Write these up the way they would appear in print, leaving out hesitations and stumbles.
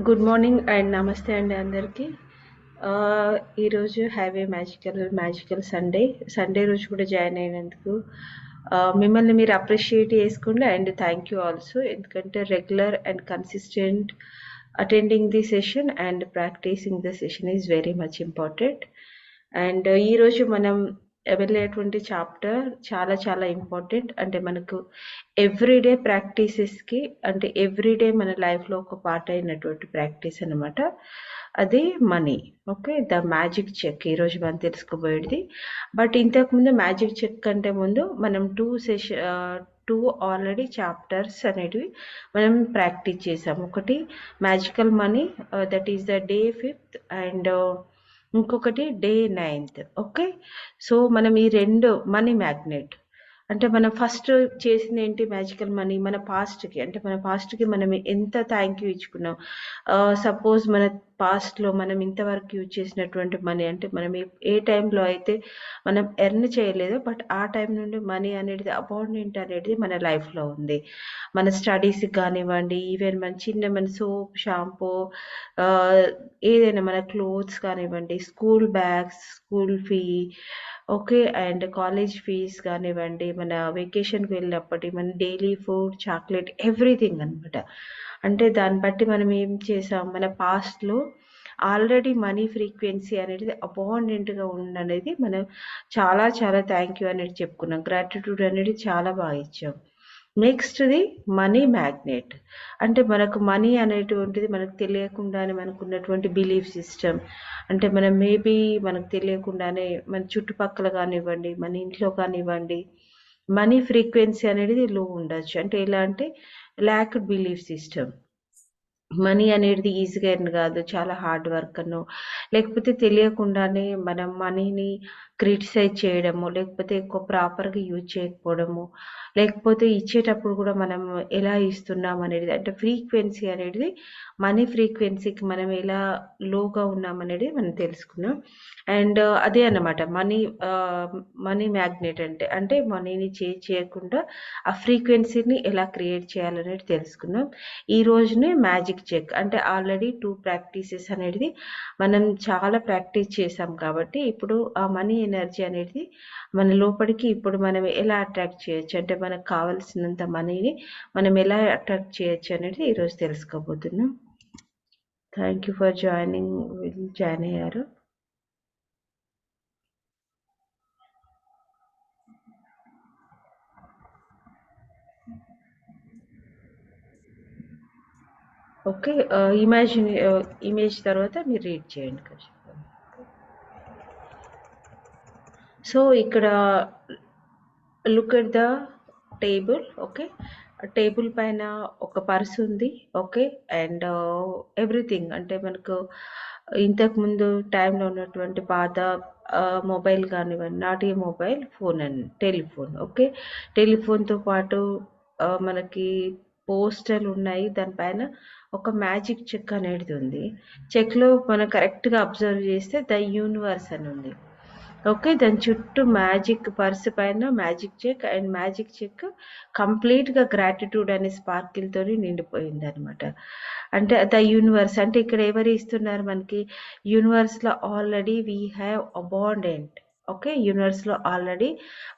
Good morning and నమస్తే అండి అందరికీ. ఈరోజు హ్యావ్ ఏ మ్యాజికల్ సండే రోజు కూడా జాయిన్ అయినందుకు మిమ్మల్ని మీరు అప్రిషియేట్ చేసుకోండి అండ్ థ్యాంక్ యూ ఆల్సో. ఎందుకంటే regular and consistent attending the session and practising the session is very much important. And ఈరోజు మనం వెళ్ళేటువంటి చాప్టర్ చాలా చాలా ఇంపార్టెంట్. అంటే మనకు ఎవ్రీడే ప్రాక్టీసెస్కి అంటే ఎవ్రీడే మన లైఫ్లో ఒక పార్ట్ అయినటువంటి ప్రాక్టీస్ అనమాట. అది money. Okay, the magic cheque ఈరోజు మనం తెలుసుకోబోయేది. బట్ ఇంతకుముందు మ్యాజిక్ చెక్ కంటే ముందు మనం టూ ఆల్రెడీ చాప్టర్స్ అనేటివి మనం ప్రాక్టీస్ చేసాం. ఒకటి magical money, that is the day 5th, and ఇంకొకటి డే 9th. ఓకే, సో మనం ఈ రెండు మనీ మ్యాగ్నెట్ అంటే మనం ఫస్ట్ చేసింది ఏంటి, మ్యాజికల్ మనీ మన పాస్ట్కి. అంటే మన పాస్ట్కి మనం ఎంత థ్యాంక్ యూ ఇచ్చుకున్నాం. సపోజ్ మన పాస్ట్లో మనం ఇంతవరకు యూజ్ చేసినటువంటి మనీ, అంటే మనం ఏ టైంలో అయితే మనం ఎర్న్ చేయలేదో బట్ ఆ టైం నుండి మనీ అనేది అబాండెంట్ అనేది మన లైఫ్లో ఉంది. మన స్టడీస్కి కానివ్వండి, ఈవెన్ మన సోప్, షాంపూ, ఏదైనా మన క్లోత్స్ కానివ్వండి, school bags, school fee, okay, and college fees కానివ్వండి, మన వెకేషన్కి వెళ్ళినప్పటి మన డైలీ ఫుడ్, చాక్లెట్, ఎవ్రీథింగ్ అనమాట. అంటే దాన్ని బట్టి మనం ఏం చేసాం, మన పాస్ట్లో ఆల్రెడీ మనీ ఫ్రీక్వెన్సీ అనేది అబాండెంట్గా ఉండనేది మనం చాలా చాలా థ్యాంక్ యూ అనేది చెప్పుకున్నాం. గ్రాటిట్యూడ్ అనేది చాలా బాగా ఇచ్చాం. నెక్స్ట్ది మనీ మ్యాగ్నెట్. అంటే మనకు మనీ అనేటువంటిది మనకు తెలియకుండానే మనకు ఉన్నటువంటి బిలీఫ్ సిస్టమ్. అంటే మనం మేబీ మనకు తెలియకుండానే మన చుట్టుపక్కల కానివ్వండి, మన ఇంట్లో కానివ్వండి, మనీ ఫ్రీక్వెన్సీ అనేది లో ఉండొచ్చు. అంటే ఎలా అంటే ల్యాక్డ్ బిలీఫ్ సిస్టమ్. మనీ అనేది ఈజీగా ఎర్న్ కాదు, చాలా హార్డ్ వర్క్ అను, లేకపోతే తెలియకుండానే మనం మనీని క్రిటిసైజ్ చేయడము, లేకపోతే ఎక్కువ ప్రాపర్గా యూజ్ చేయకపోవడము, లేకపోతే ఇచ్చేటప్పుడు కూడా మనం ఎలా ఇస్తున్నాం అనేది, అంటే ఫ్రీక్వెన్సీ అనేది మనీ ఫ్రీక్వెన్సీకి మనం ఎలా లోగా ఉన్నాం అనేది మనం తెలుసుకున్నాం. అండ్ అదే అన్నమాట మనీ మ్యాగ్నెట్ అంటే. అంటే మనీని చేయకుండా ఆ ఫ్రీక్వెన్సీని ఎలా క్రియేట్ చేయాలనేది తెలుసుకున్నాం. ఈ రోజునే మ్యాజిక్ చెక్ అంటే ఆల్రెడీ 2 ప్రాక్టీసెస్ అనేది మనం చాలా ప్రాక్టీస్ చేసాం కాబట్టి ఇప్పుడు ఆ మనీ ఎనర్జీ అనేది మన లోపలికి ఇప్పుడు మనం ఎలా అట్రాక్ట్ చేయొచ్చు, అంటే మనకు కావాల్సినంత మనీని మనం ఎలా అట్రాక్ట్ చేయొచ్చు అనేది ఈరోజు తెలుసుకోబోతున్నాం. థ్యాంక్ యూ ఫర్ జాయిన్ అయ్యారు. ఓకే, ఇమేజ్ తర్వాత మీరు రీడ్ చేయండి కొంచెం. సో ఇక్కడ look at the table. Okay, table పైన ఒక పర్స్ ఉంది. ఓకే, అండ్ ఎవ్రీథింగ్ అంటే మనకు ఇంతకుముందు టైంలో ఉన్నటువంటి పాత మొబైల్ కానివ్వండి, నాటి mobile phone and telephone. Okay, టెలిఫోన్తో పాటు మనకి పోస్టర్లు ఉన్నాయి. దానిపైన ఒక మ్యాజిక్ చెక్ అనేది ఉంది. చెక్లో మనం కరెక్ట్గా అబ్జర్వ్ చేస్తే ద యూనివర్స్ అని ఉంది. ఓకే, దాని చుట్టూ మ్యాజిక్ పర్స్ పైన magic cheque, and magic cheque కంప్లీట్గా గ్రాటిట్యూడ్ అనే స్పార్కిల్తో నిండిపోయింది అనమాట. అంటే ద యూనివర్స్ అంటే ఇక్కడ ఎవరు ఇస్తున్నారు మనకి, యూనివర్స్లో already we have abundant. Okay, యూనివర్స్లో ఆల్రెడీ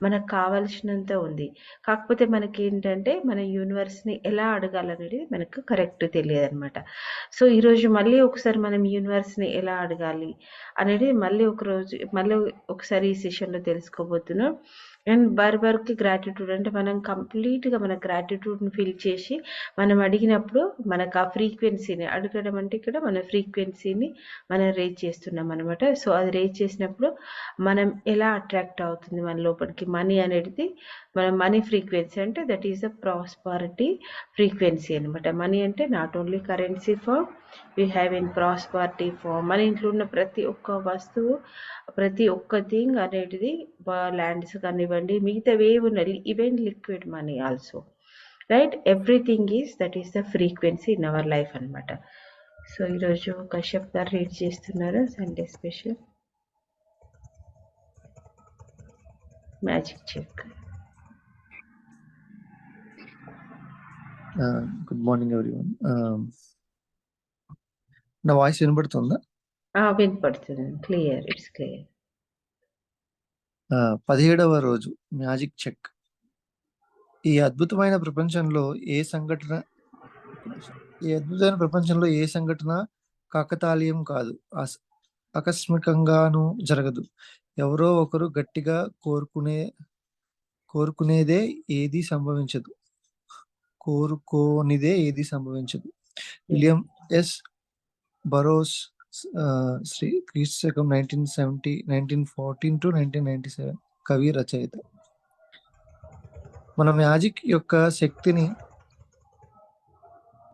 మనకు కావాల్సినంత ఉంది. కాకపోతే మనకి ఏంటంటే మన యూనివర్స్ని ఎలా అడగాలనేది మనకు కరెక్ట్ తెలియదు అనమాట. సో ఈరోజు మళ్ళీ ఒకసారి మనం యూనివర్స్ని ఎలా అడగాలి అనేది మళ్ళీ ఒకసారి ఈ సెషన్లో తెలుసుకోబోతున్నాం. అండ్ బర్బర్కి గ్రాటిట్యూడ్ అంటే మనం కంప్లీట్గా మన గ్రాటిట్యూడ్ని ఫీల్ చేసి మనం అడిగినప్పుడు మనకు ఆ ఫ్రీక్వెన్సీని అడగడం అంటే ఇక్కడ మన ఫ్రీక్వెన్సీని మనం రేజ్ చేస్తున్నాం అనమాట. సో అది రేజ్ చేసినప్పుడు మనం ఎలా అట్రాక్ట్ అవుతుంది మన లోపలికి మనీ అనేది, మన మనీ ఫ్రీక్వెన్సీ అంటే that is the prosperity frequency అనమాట. మనీ అంటే not only currency form, we have in prosperity form. మన ఇంట్లో ఉన్న ప్రతి ఒక్క వస్తువు, ప్రతి ఒక్క థింగ్ అనేటిది ల్యాండ్స్ కానివ్వండి, మిగతావి ఉన్నాయి, even liquid money also, right? Everything is that is the frequency in our life అనమాట. సో ఈరోజు కశ్యప్ గారు రీడ్ చేస్తున్నారు Sunday special magic cheque. Good morning, everyone. నా వాయిస్ వినబడుతుందా? వినపడుతుంది. క్లియర్. It's clear. 17వ రోజు మ్యాజిక్ చెక్. ఈ అద్భుతమైన ప్రపంచంలో ఏ సంఘటన ఒక్క నిమిషం. ఈ అద్భుతమైన ప్రపంచంలో ఏ సంఘటన కాకతాళీయం కాదు, ఆకస్మికంగాను జరగదు. ఎవరో ఒకరు గట్టిగా కోరుకునేదే ఏది సంభవించదు. కోరుకోనిదే ఏది సంభవించదు. విలియం ఎస్ బరోస్, శ్రీ క్రీస్తు శకం 1914 to 1997, కవి రచయిత. మన మ్యాజిక్ యొక్క శక్తిని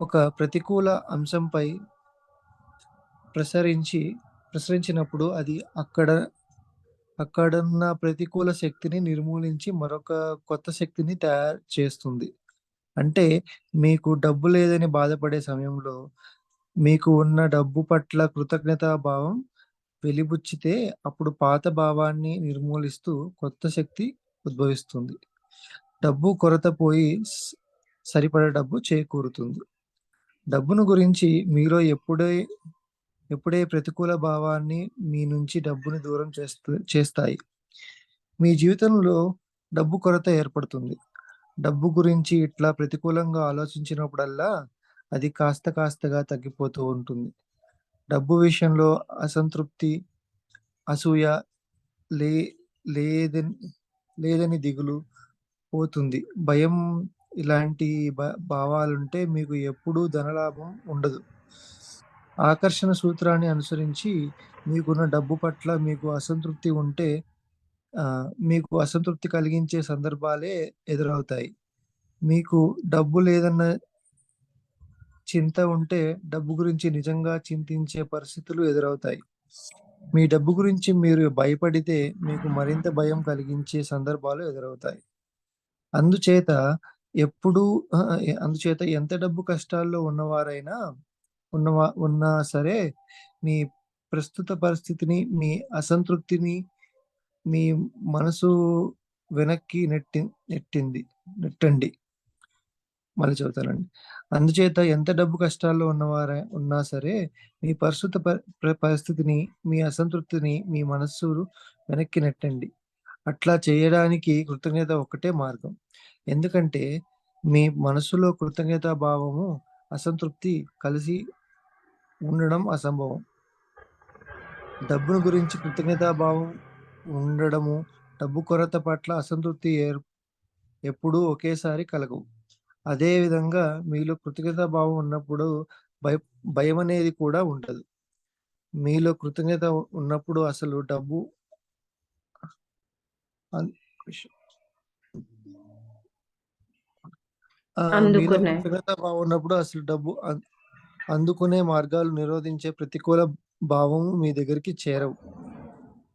ఒక ప్రతికూల అంశంపై ప్రసరించినప్పుడు అది అక్కడున్న ప్రతికూల శక్తిని నిర్మూలించి మరొక కొత్త శక్తిని తయారు చేస్తుంది. అంటే మీకు డబ్బు లేదని బాధపడే సమయంలో మీకు ఉన్న డబ్బు పట్ల కృతజ్ఞతా భావం వెలిబుచ్చితే అప్పుడు పాత భావాన్ని నిర్మూలిస్తూ కొత్త శక్తి ఉద్భవిస్తుంది. డబ్బు కొరత పోయి సరిపడ డబ్బు చేకూరుతుంది. డబ్బును గురించి మీలో ఎప్పుడే ప్రతికూల భావాన్ని మీ నుంచి డబ్బుని దూరం చేస్తాయి. మీ జీవితంలో డబ్బు కొరత ఏర్పడుతుంది. డబ్బు గురించి ఇట్లా ప్రతికూలంగా ఆలోచించినప్పుడల్లా అది కాస్తగా తగ్గిపోతూ ఉంటుంది. డబ్బు విషయంలో అసంతృప్తి, అసూయ లే లేదని దిగులు పోతుంది. భయం ఇలాంటి భావాలుంటే మీకు ఎప్పుడూ ధనలాభం ఉండదు. ఆకర్షణ సూత్రాన్ని అనుసరించి మీకున్న డబ్బు పట్ల మీకు అసంతృప్తి ఉంటే మీకు అసంతృప్తి కలిగించే సందర్భాలే ఎదురవుతాయి. మీకు డబ్బు లేదన్న చింత ఉంటే డబ్బు గురించి నిజంగా చింతించే పరిస్థితులు ఎదురవుతాయి. మీ డబ్బు గురించి మీరు భయపడితే మీకు మరింత భయం కలిగించే సందర్భాలు ఎదురవుతాయి. అందుచేత ఎంత డబ్బు కష్టాల్లో ఉన్నవారైనా ఉన్నా సరే మీ ప్రస్తుత పరిస్థితిని, మీ అసంతృప్తిని మీ మనసు వెనక్కి నెట్టండి. మళ్ళీ చెబుతానండి. అందుచేత ఎంత డబ్బు కష్టాల్లో ఉన్నా సరే మీ ప్రస్తుత పరిస్థితిని, మీ అసంతృప్తిని మీ మనస్సు వెనక్కి నెట్టండి. అట్లా చేయడానికి కృతజ్ఞత ఒక్కటే మార్గం. ఎందుకంటే మీ మనసులో కృతజ్ఞతా భావము, అసంతృప్తి కలిసి ఉండడం అసంభవం. డబ్బును గురించి కృతజ్ఞతా భావం ఉండడము, డబ్బు కొరత పట్ల అసంతృప్తి ఎప్పుడూ ఒకేసారి కలగవు. అదే విధంగా మీలో కృతజ్ఞతా భావం ఉన్నప్పుడు భయం అనేది కూడా ఉండదు. మీలో కృతజ్ఞత ఉన్నప్పుడు అసలు డబ్బు మీలో కృతజ్ఞత భావం ఉన్నప్పుడు అసలు డబ్బు అందుకునే మార్గాలు నిరోధించే ప్రతికూల భావం మీ దగ్గరికి చేరవు.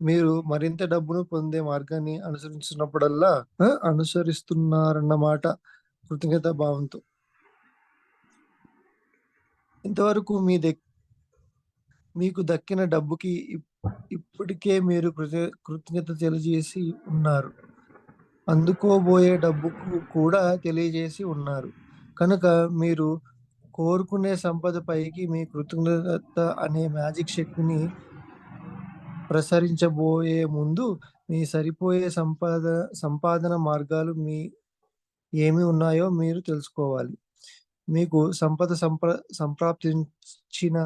మీరు మరింత డబ్బును పొందే మార్గాన్ని అనుసరిస్తున్నారన్నమాట కృతజ్ఞత భావంతో. ఇంతవరకు మీకు దక్కిన డబ్బుకి ఇప్పటికే మీరు కృతజ్ఞత తెలియజేసి ఉన్నారు. అందుకోబోయే డబ్బుకు కూడా తెలియజేసి ఉన్నారు. కనుక మీరు కోరుకునే సంపద పైకి మీ కృతజ్ఞత అనే మ్యాజిక్ శక్తిని ప్రసరించబోయే ముందు మీ సరిపోయే సంపాదన మార్గాలు ఏమి ఉన్నాయో మీరు తెలుసుకోవాలి. మీకు సంపద సంప్రాప్తించిన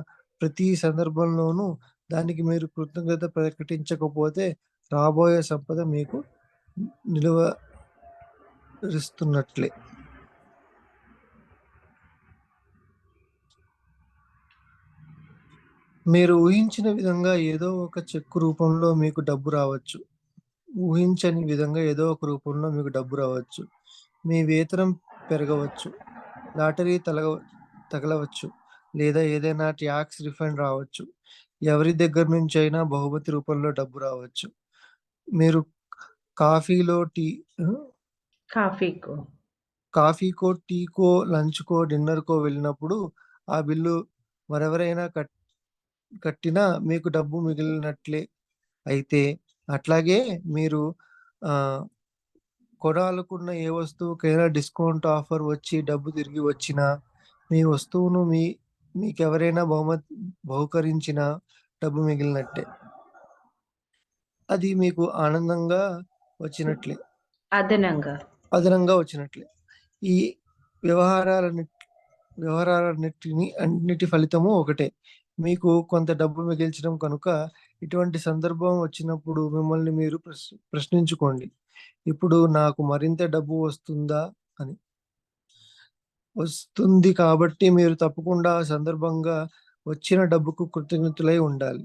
ప్రతి సందర్భంలోనూ దానికి మీరు కృతజ్ఞత ప్రకటించకపోతే రాబోయే సంపద మీకు నిలువరిస్తున్నట్లే. మీరు ఊహించిన విధంగా ఏదో ఒక చెక్కు రూపంలో మీకు డబ్బు రావచ్చు. ఊహించని విధంగా ఏదో ఒక రూపంలో మీకు డబ్బు రావచ్చు. మీ వేతనం పెరగవచ్చు, లాటరీ తగలవచ్చు, లేదా ఏదైనా ట్యాక్స్ రిఫండ్ రావచ్చు. ఎవరి దగ్గర నుంచి అయినా బహుమతి రూపంలో డబ్బు రావచ్చు. మీరు కాఫీకో, టీకో, లంచ్కో, డిన్నర్కో వెళ్ళినప్పుడు ఆ బిల్లు మరెవరైనా కట్టినా మీకు డబ్బు మిగిలినట్లే. అయితే అట్లాగే మీరు కొనాలనుకున్న ఏ వస్తువుకైనా డిస్కౌంట్ ఆఫర్ వచ్చి డబ్బు తిరిగి వచ్చినా మీ వస్తువును మీకెవరైనా బహుకరించినా డబ్బు మిగిలినట్టే. అది మీకు ఆనందంగా వచ్చినట్లే. అదనంగా. అదనంగా వచ్చినట్లే. ఈ వ్యవహారాలన్ని అన్నిటి ఫలితము ఒకటే. మీకు కొంత డబ్బు మిగిల్చడం కనుక, ఇటువంటి సందర్భం వచ్చినప్పుడు మిమ్మల్ని మీరు ప్రశ్నించుకోండి. ఇప్పుడు నాకు మరింత డబ్బు వస్తుందా అని. వస్తుంది కాబట్టి మీరు తప్పకుండా ఆ సందర్భంగా వచ్చిన డబ్బుకు కృతజ్ఞతులై ఉండాలి.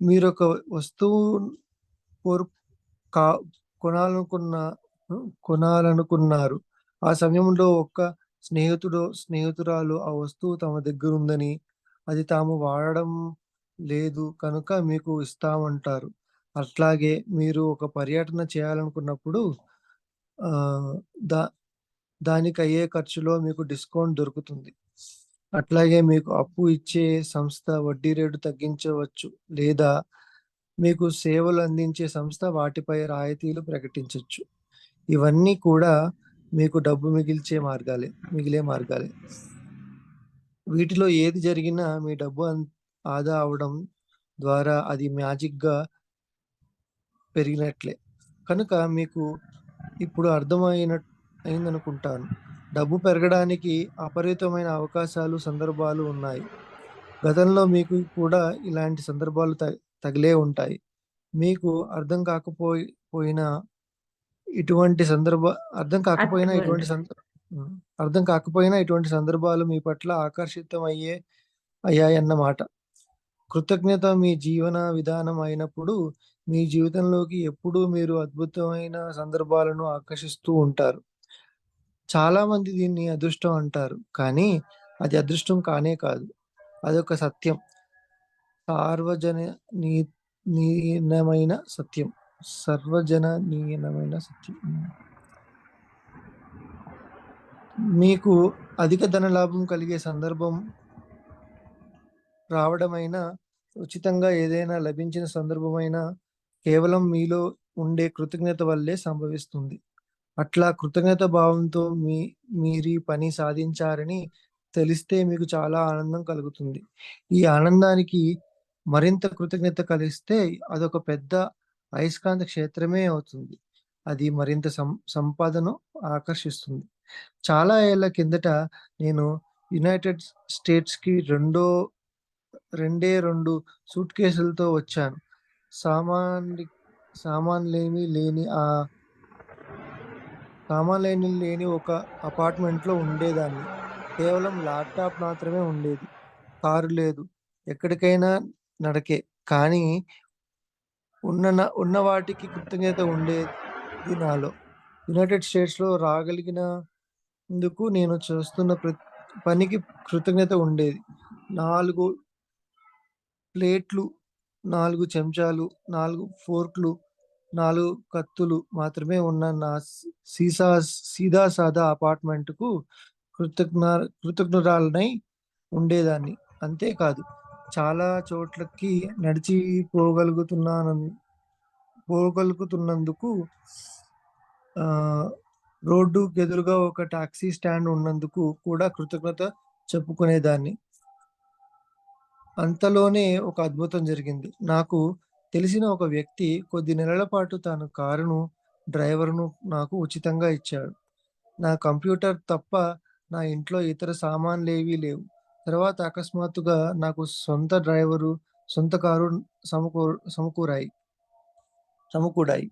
మీరొక వస్తువు కోరు కా కొనాలనుకున్న కొనాలనుకున్నారు. ఆ సమయంలో ఒక స్నేహితురాలు ఆ వస్తువు తమ దగ్గరుందని, అది తాము వాడడం లేదు కనుక మీకు ఇస్తామంటారు. అట్లాగే మీరు ఒక పర్యటన చేయాలనుకున్నప్పుడు ఆహ్, దా దానికయ్యే ఖర్చులో మీకు డిస్కౌంట్ దొరుకుతుంది. అట్లాగే మీకు అప్పు ఇచ్చే సంస్థ వడ్డీ రేటు తగ్గించవచ్చు. లేదా మీకు సేవలు అందించే సంస్థ వాటిపై రాయితీలు ప్రకటించొచ్చు. ఇవన్నీ కూడా మీకు డబ్బు మిగిలే మార్గాలే. వీటిలో ఏది జరిగినా మీ డబ్బు ఆదా అవ్వడం ద్వారా అది మ్యాజిక్‌గా పెరిగినట్లే. కనుక మీకు ఇప్పుడు అయిందనుకుంటాను. డబ్బు పెరగడానికి అపరిమితమైన అవకాశాలు, సందర్భాలు ఉన్నాయి. గతంలో మీకు కూడా ఇలాంటి సందర్భాలు తగిలే ఉంటాయి. మీకు పోయినా ఇటువంటి సందర్భ అర్థమైంది. హ్మ్. అర్థం కాకపోయినా ఇటువంటి సందర్భాలు మీ పట్ల అయ్యాయన్నమాట. కృతజ్ఞత మీ జీవన విధానం అయినప్పుడు, మీ జీవితంలోకి ఎప్పుడూ మీరు అద్భుతమైన సందర్భాలను ఆకర్షిస్తూ ఉంటారు. చాలామంది దీన్ని అదృష్టం అంటారు. కానీ అది అదృష్టం కానే కాదు. అదొక సత్యం. సార్వజన నీ నీయనమైన సత్యం. సర్వజననీయనమైన సత్యం. మీకు అధిక ధనలాభం కలిగే సందర్భం రావడమైనా, ఉచితంగా ఏదైనా లభించిన సందర్భమైనా కేవలం మీలో ఉండే కృతజ్ఞత వల్లే సంభవిస్తుంది. అట్లా కృతజ్ఞత భావంతో మీరీ పని సాధించారని తెలిస్తే మీకు చాలా ఆనందం కలుగుతుంది. ఈ ఆనందానికి మరింత కృతజ్ఞత కలిస్తే అదొక పెద్ద అయస్కాంత క్షేత్రమే అవుతుంది. అది మరింత సంపాదను ఆకర్షిస్తుంది. చాలా ఏళ్ల కిందట నేను యునైటెడ్ స్టేట్స్‌కి 2 సూట్‌కేసులతో వచ్చాను. సామాన్లి సామాన్లేమీ లేని లేని ఒక అపార్ట్మెంట్‌లో ఉండేదాన్ని. కేవలం ల్యాప్‌టాప్ మాత్రమే ఉండేది. కారు లేదు. ఎక్కడికైనా నడకే. కానీ ఉన్న వాటికి కృతజ్ఞత ఉండేది నాలో. యునైటెడ్ స్టేట్స్‌లో రాగలిగినందుకు నేను చేస్తున్న పనికి కృతజ్ఞత ఉండేది. 4 ప్లేట్లు, 4 చెంచాలు, 4 ఫోర్క్‌లు, 4 కత్తులు మాత్రమే ఉన్న నా సీదా సాదా అపార్ట్మెంట్‌కు కృతజ్ఞ కృతజ్ఞురాలినై ఉండేదాన్ని. అంతేకాదు, చాలా చోట్లకి నడిచి పోగలుగుతున్నానన్ పోగలుగుతున్నందుకు ఆహ్, రోడ్డుకెదురుగా ఒక టాక్సీ స్టాండ్ ఉన్నందుకు కూడా కృతజ్ఞత చెప్పుకునేదాన్ని. అంతలోనే ఒక అద్భుతం జరిగింది. నాకు తెలిసిన ఒక వ్యక్తి కొద్ది నెలల పాటు తన కారును, డ్రైవరును నాకు ఉచితంగా ఇచ్చాడు. నా కంప్యూటర్ తప్ప నా ఇంట్లో ఇతర సామాన్లేవీ లేవు. తర్వాత అకస్మాత్తుగా నాకు సొంత డ్రైవరు, సొంత కారు సమకూరాయి. సమకూడాయి.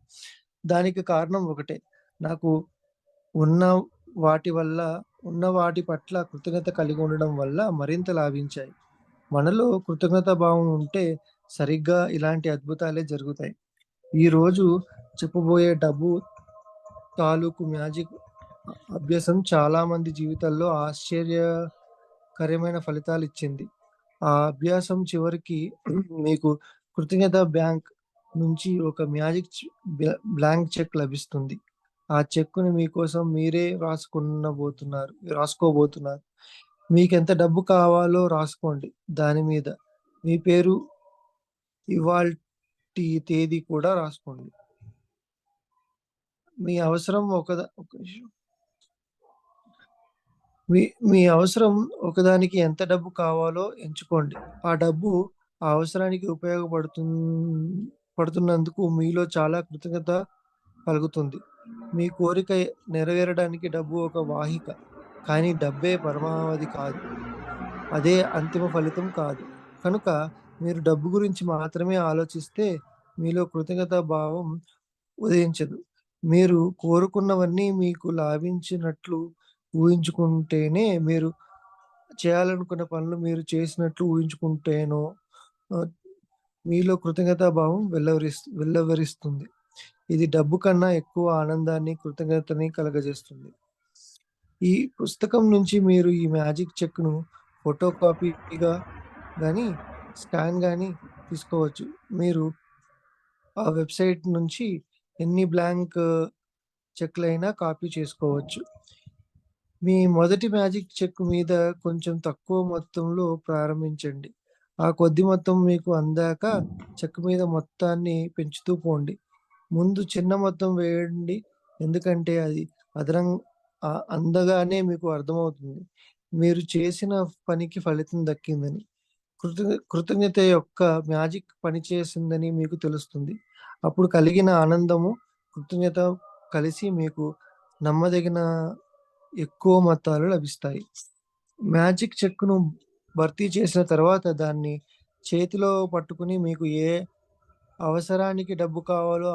దానికి కారణం ఒకటే. నాకు ఉన్న వల్ల ఉన్న వాటి పట్ల కృతజ్ఞత కలిగి ఉండడం వల్ల మరింత లాభించాయి. మనలో కృతజ్ఞతా భావం ఉంటే సరిగ్గా ఇలాంటి అద్భుతాలే జరుగుతాయి. ఈరోజు చెప్పబోయే డబ్బు తాలూకు మ్యాజిక్ అభ్యాసం చాలా మంది జీవితాల్లో ఆశ్చర్యకరమైన ఫలితాలిచ్చింది. ఆ అభ్యాసం చివరికి మీకు కృతజ్ఞత బ్యాంక్ నుంచి ఒక మ్యాజిక్ బ్లాంక్ చెక్ లభిస్తుంది. ఆ చెక్కుని మీకోసం మీరే రాసుకోబోతున్నారు. మీకెంత డబ్బు కావాలో రాసుకోండి. దాని మీద మీ పేరు, ఇవాల్టి తేదీ కూడా రాసుకోండి. మీ అవసరం ఒక నిమిషం. మీ మీ అవసరం ఒకదానికి ఎంత డబ్బు కావాలో ఎంచుకోండి. ఆ డబ్బు ఆ అవసరానికి పడుతున్నందుకు మీలో చాలా కృతజ్ఞత కలుగుతుంది. మీ కోరిక నెరవేరడానికి డబ్బు ఒక వాహిక. కానీ డబ్బే పరమావధి కాదు. అదే అంతిమ ఫలితం కాదు. కనుక మీరు డబ్బు గురించి మాత్రమే ఆలోచిస్తే మీలో కృతజ్ఞతా భావం ఉదయించదు. మీరు కోరుకున్నవన్నీ మీకు లాభించినట్లు ఊహించుకుంటేనే, మీరు చేయాలనుకున్న పనులు మీరు చేసినట్లు ఊహించుకుంటేనో ఆహ్, మీలో కృతజ్ఞతా భావం వెల్లవరిస్తుంది. ఇది డబ్బు కన్నా ఎక్కువ ఆనందాన్ని, కృతజ్ఞతని కలగజేస్తుంది. ఈ పుస్తకం నుంచి మీరు ఈ మ్యాజిక్ చెక్‌ను ఫోటో కాపీగా గాని, స్కాన్ గాని తీసుకోవచ్చు. మీరు ఆ వెబ్‌సైట్ నుంచి ఎన్ని బ్లాంక్ చెక్‌లైనా కాపీ చేసుకోవచ్చు. మీ మొదటి మ్యాజిక్ చెక్ మీద కొంచెం తక్కువ మొత్తంలో ప్రారంభించండి. ఆ కొద్ది మొత్తం మీకు అందాక చెక్ మీద మొత్తాన్ని పెంచుతూ పోండి. ముందు చిన్న మొత్తం వేయండి. ఎందుకంటే అది అదనం అందగానే మీకు అర్థమవుతుంది. మీరు చేసిన పనికి ఫలితం దక్కిందని. కృతజ్ఞత యొక్క మ్యాజిక్ పనిచేసిందని మీకు తెలుస్తుంది. అప్పుడు కలిగిన ఆనందము, కృతజ్ఞత కలిసి మీకు నమ్మదగిన ఎక్కువ మొత్తాలు లభిస్తాయి. మ్యాజిక్ చెక్‌ను భర్తీ చేసిన తర్వాత దాన్ని చేతిలో పట్టుకొని మీకు ఏ అవసరానికి డబ్బు కావాలో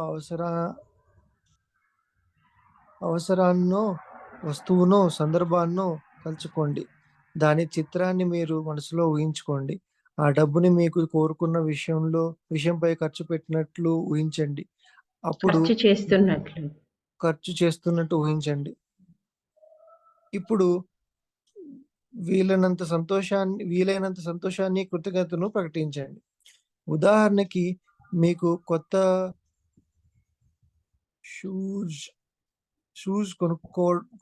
అవసరాన్నో, వస్తువునో, సందర్భాన్నో తలుచుకోండి. దాని చిత్రాన్ని మీరు మనసులో ఊహించుకోండి. ఆ డబ్బుని మీకు కోరుకున్న విషయంపై ఖర్చు పెట్టినట్లు ఊహించండి. అప్పుడు ఖర్చు చేస్తున్నట్లు. ఖర్చు చేస్తున్నట్టు ఊహించండి. ఇప్పుడు వీలైనంత సంతోషాన్ని, కృతజ్ఞతను ప్రకటించండి. ఉదాహరణకి మీకు కొత్త షూస్ షూస్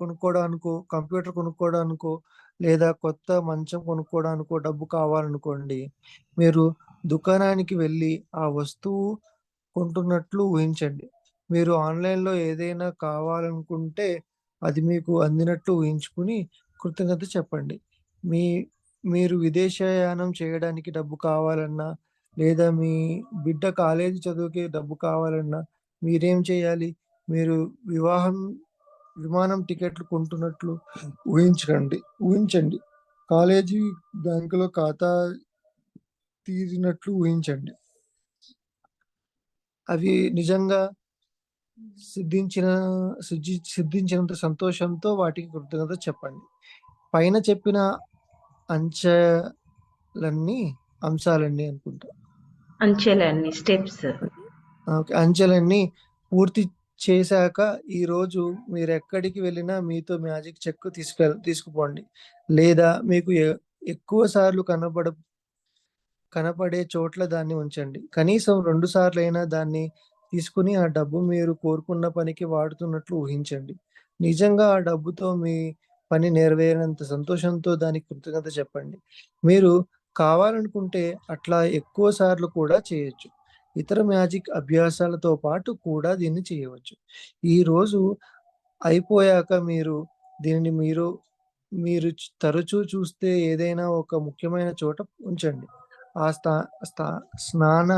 కొనుక్కోవడానికో, కంప్యూటర్ కొనుక్కోవడానికో, లేదా కొత్త మంచం కొనుక్కోవడానికో డబ్బు కావాలనుకోండి. మీరు దుకాణానికి వెళ్లి ఆ వస్తువు కొంటున్నట్లు ఊహించండి. మీరు ఆన్‌లైన్‌లో ఏదైనా కావాలనుకుంటే అది మీకు అందినట్లు ఊహించుకుని కృతజ్ఞత చెప్పండి. మీ మీరు విదేశయానం చేయడానికి డబ్బు కావాలన్నా, లేదా మీ బిడ్డ కాలేజీ చదువుకి డబ్బు కావాలన్నా మీరేం చేయాలి? మీరు వివాహం విమానం టికెట్లు కొంటున్నట్లు ఊహించండి. కాలేజీ బ్యాంకులో ఖాతా తీరినట్లు ఊహించండి. అవి నిజంగా సిద్ధించిన సిద్ధించినంత సంతోషంతో వాటికి కృతజ్ఞత చెప్పండి. పైన చెప్పిన అంచెలన్నీ అంశాలన్నీ అనుకుంటా. అంచెలన్నీ స్టెప్స్. ఓకే. అంచెలన్నీ పూర్తి చేశాక ఈరోజు మీరెక్కడికి వెళ్ళినా మీతో మ్యాజిక్ చెక్ తీసుకుపోండి. లేదా మీకు ఎక్కువ సార్లు కనపడే చోట్ల దాన్ని ఉంచండి. కనీసం 2 సార్లైనా దాన్ని తీసుకొని ఆ డబ్బు మీరు కోరుకున్న పనికి వాడుతున్నట్లు ఊహించండి. నిజంగా ఆ డబ్బుతో మీ పని నెరవేరినంత సంతోషంతో దానికి కృతజ్ఞత చెప్పండి. మీరు కావాలనుకుంటే అట్లా ఎక్కువ సార్లు కూడా చేయొచ్చు. ఇతర మ్యాజిక్ అభ్యాసాలతో పాటు కూడా దీన్ని చేయవచ్చు. ఈరోజు అయిపోయాక దీనిని మీరు తరచూ చూస్తే ఏదైనా ఒక ముఖ్యమైన చోట ఉంచండి. ఆ స్థా స్థా స్నాన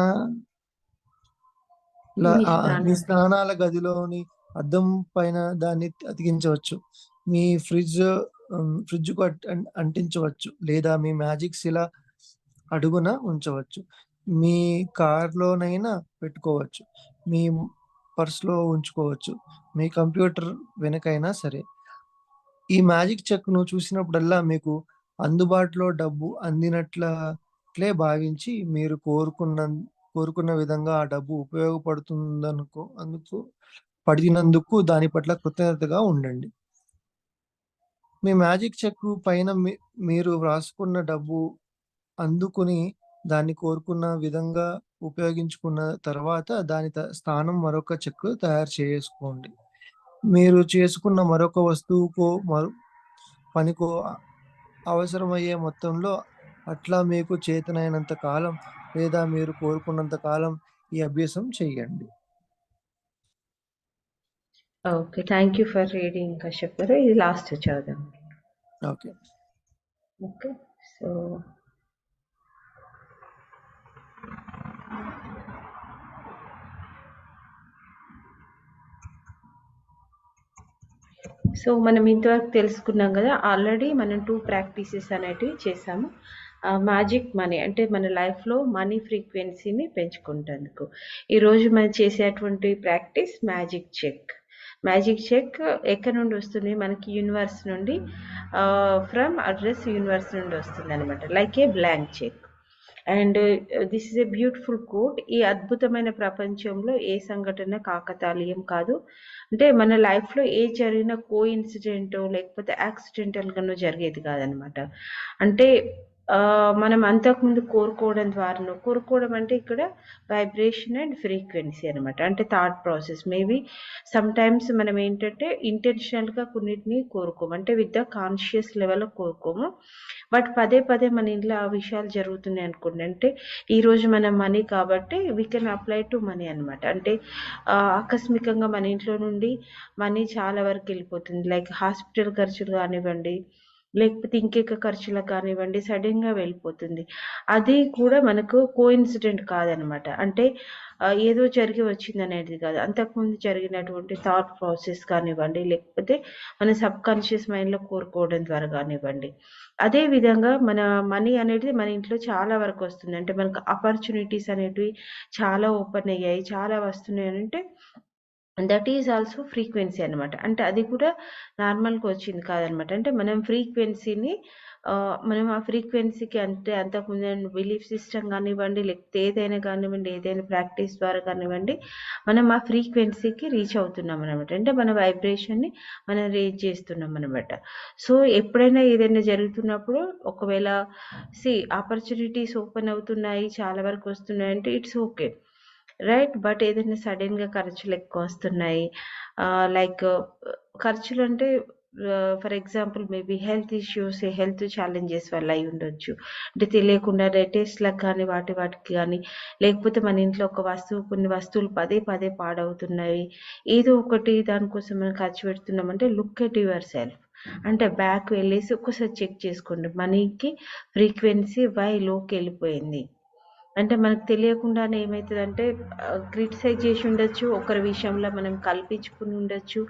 మీ మీ స్థానాన్ని. స్నానాల గదిలోని అద్దం పైన దాన్ని అతికించవచ్చు. మీ ఫ్రిడ్జ్‌కు అంటించవచ్చు. లేదా మీ మ్యాజిక్ శిల అడుగున ఉంచవచ్చు. మీ కార్‌లోనైనా పెట్టుకోవచ్చు. మీ పర్స్‌లో ఉంచుకోవచ్చు. మీ కంప్యూటర్ వెనకైనా సరే. ఈ మ్యాజిక్ చెక్‌ను చూసినప్పుడల్లా మీకు అందుబాటులో డబ్బు అందినట్లే భావించి, మీరు కోరుకున్న విధంగా ఆ డబ్బు పడినందుకు దాని పట్ల కృతజ్ఞతగా ఉండండి. మీ మ్యాజిక్ చెక్ పైన మీరు వ్రాసుకున్న డబ్బు అందుకుని, దాన్ని కోరుకున్న విధంగా ఉపయోగించుకున్న తర్వాత దాని స్థానం మరొక చెక్ తయారు చేసుకోండి. మీరు చేసుకున్న మరొక వస్తువుకో, పనికో అవసరమయ్యే మొత్తంలో అట్లా మీకు చేతనైనంత కాలం లేదా మీరు కోరుకున్నంత కాలం ఈ అభ్యాసం చేయండి. Okay. Thank you for reading Kashyap గారు. ఇది లాస్ట్ చదుదాం. ఓకే. ఓకే. సో మనం ఇంతవరకు తెలుసుకున్నాం కదా. ఆల్రెడీ మనం 2 ప్రాక్టీసెస్ అనేటివి చేసాము. మ్యాజిక్ మనీ అంటే మన లైఫ్‌లో మనీ ఫ్రీక్వెన్సీని పెంచుకుంటందుకు. ఈరోజు మనం చేసేటువంటి practice magic cheque. Magic cheque ఎక్కడి నుండి వస్తుంది? మనకి యూనివర్స్ నుండి ఫ్రమ్ అడ్రస్ యూనివర్స్ నుండి వస్తుందనమాట. Like a blank cheque. And this is a beautiful quote. ఈ అద్భుతమైన ప్రపంచంలో ఏ సంఘటన కాకతాళీయం కాదు. అంటే మన లైఫ్‌లో జరిగిన కోఇన్సిడెంటో లేకపోతే యాక్సిడెంటల్‌గానో జరిగేది కాదనమాట. అంటే మనం అంతకుముందు కోరుకోవడం అంటే ఇక్కడ వైబ్రేషన్ అండ్ ఫ్రీక్వెన్సీ అనమాట. అంటే థాట్ ప్రాసెస్. మేబీ సమ్‌టైమ్స్ మనం ఏంటంటే ఇంటెన్షనల్‌గా కొన్నిటిని కోరుకోము. అంటే విత్ ద కాన్షియస్ లెవెల్‌లో కోరుకోము. బట్ పదే పదే మన ఇంట్లో ఆ విషయాలు జరుగుతున్నాయి అనుకోండి. అంటే ఈరోజు మన మనీ కాబట్టి we can apply to money అనమాట. అంటే ఆకస్మికంగా మన ఇంట్లో నుండి మనీ చాలా వరకు వెళ్ళిపోతుంది. లైక్ హాస్పిటల్ ఖర్చులు కానివ్వండి, లేకపోతే ఇంకెక్క ఖర్చులకు కానివ్వండి, సడన్‌గా వెళ్ళిపోతుంది. అది కూడా మనకు కోఇన్సిడెంట్ కాదనమాట. అంటే ఏదో జరిగి వచ్చిందనేది కాదు. అంతకుముందు జరిగినటువంటి థాట్ ప్రాసెస్ కానివ్వండి, లేకపోతే మన సబ్‌కాన్షియస్ మైండ్‌లో కోరుకోవడం ద్వారా కానివ్వండి. అదే విధంగా మన మనీ అనేది మన ఇంట్లో చాలా వరకు వస్తుంది. అంటే మనకు ఆపర్చునిటీస్ అనేటివి చాలా ఓపెన్ అయ్యాయి. చాలా వస్తున్నాయి అనంటే దట్ ఈజ్ ఆల్సో ఫ్రీక్వెన్సీ అనమాట. అంటే అది కూడా నార్మల్‌గా వచ్చింది కాదనమాట. అంటే మనం ఫ్రీక్వెన్సీని మనం ఆ ఫ్రీక్వెన్సీకి అంటే అంతకుముందు బిలీఫ్ సిస్టమ్ కానివ్వండి, లేకపోతే ఏదైనా కానివ్వండి, ఏదైనా ప్రాక్టీస్ ద్వారా కానివ్వండి, మనం ఆ ఫ్రీక్వెన్సీకి రీచ్ అవుతున్నాం అనమాట. అంటే మన వైబ్రేషన్‌ని మనం రేజ్ చేస్తున్నాం అనమాట. సో, ఎప్పుడైనా ఏదైనా జరుగుతున్నప్పుడు ఒకవేళ ఆపర్చునిటీస్ ఓపెన్ అవుతున్నాయి, చాలా వరకు వస్తున్నాయంటే ఇట్స్ ఓకే. రైట్. బట్ ఏదైనా సడన్‌గా ఖర్చులెక్కువొస్తున్నాయి. లైక్ ఖర్చులంటే for example maybe health issues, health challenges వల్ల అయ్యుండొచ్చు. అంటే తెలియకుండానే టెస్ట్‌లకు గానీ, వాటికి గానీ, లేకపోతే మన ఇంట్లో ఒక కొన్ని వస్తువులు పదే పదే పాడవుతున్నాయి. ఏదో ఒకటి దానికోసం మనం ఖర్చు పెడుతున్నామంటే లుక్ ఎట్ యువర్ సెల్ఫ్. అంటే బ్యాక్ వెళ్ళేసి ఒక్కసారి చెక్ చేసుకోండి. మనీకి ఫ్రీక్వెన్సీ వై లోకెళ్ళిపోయింది. అంటే మనకు తెలియకుండానే ఏమైతదంటే క్రిటిసైజ్ చేసి ఉండొచ్చు. ఒకరి విషయంలో మనం కల్పించుకుని ఉండొచ్చు.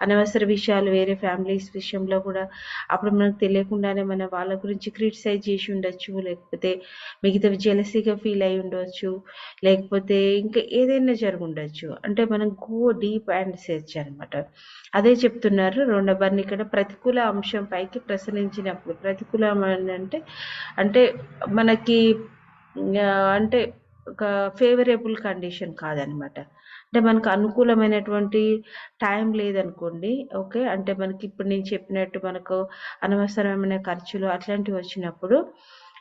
అనవసర విషయాలు వేరే ఫ్యామిలీస్ విషయంలో కూడా అప్పుడు మనకు తెలియకుండానే మన వాళ్ళ గురించి క్రిటిసైజ్ చేసి ఉండొచ్చు. లేకపోతే మిగతావి జెలసీగా ఫీల్ అయ్యి ఉండొచ్చు. లేకపోతే ఇంకా ఏదైనా జరుగుండొచ్చు. అంటే మనం గో డీప్ అండ్ సెర్చ్ అనమాట. అదే చెప్తున్నారు రెండోబర్ని ఇక్కడ ప్రతికూల అంశం పైకి ప్రసరించినప్పుడు. ప్రతికూలం అంటే అంటే మనకి అంటే ఒక ఫేవరబుల్ కండిషన్ కాదనమాట. అంటే మనకు అనుకూలమైనటువంటి టైం లేదనుకోండి. ఓకే. అంటే మనకి ఇప్పుడు నేను చెప్పినట్టు మనకు అనవసరమైన ఖర్చులు అట్లాంటివి వచ్చినప్పుడు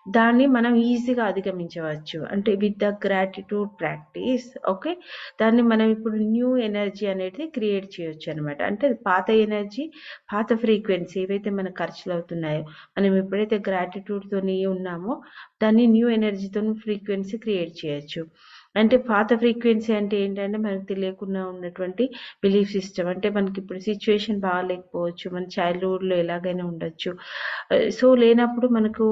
దాన్ని మనం ఈజీగా అధిగమించవచ్చు. అంటే with the gratitude practice okay. దాన్ని మనం ఇప్పుడు న్యూ ఎనర్జీ అనేది క్రియేట్ చేయొచ్చనమాట. అంటే పాత ఎనర్జీ, పాత ఫ్రీక్వెన్సీ ఏవైతే మనకు ఖర్చులవుతున్నాయో, మనం ఎప్పుడైతే గ్రాటిట్యూడ్‌తోని ఉన్నామో దాన్ని న్యూ ఎనర్జీతోని ఫ్రీక్వెన్సీ క్రియేట్ చేయొచ్చు. అంటే పాత ఫ్రీక్వెన్సీ అంటే ఏంటంటే మనకు తెలియకుండా ఉన్నటువంటి బిలీఫ్ సిస్టమ్. అంటే మనకిప్పుడు సిచ్యుయేషన్ బాగాలేకపోవచ్చు. మన చైల్డ్‌హుడ్‌లో ఎలాగైనా ఉండొచ్చు. సో, లేనప్పుడు మనకు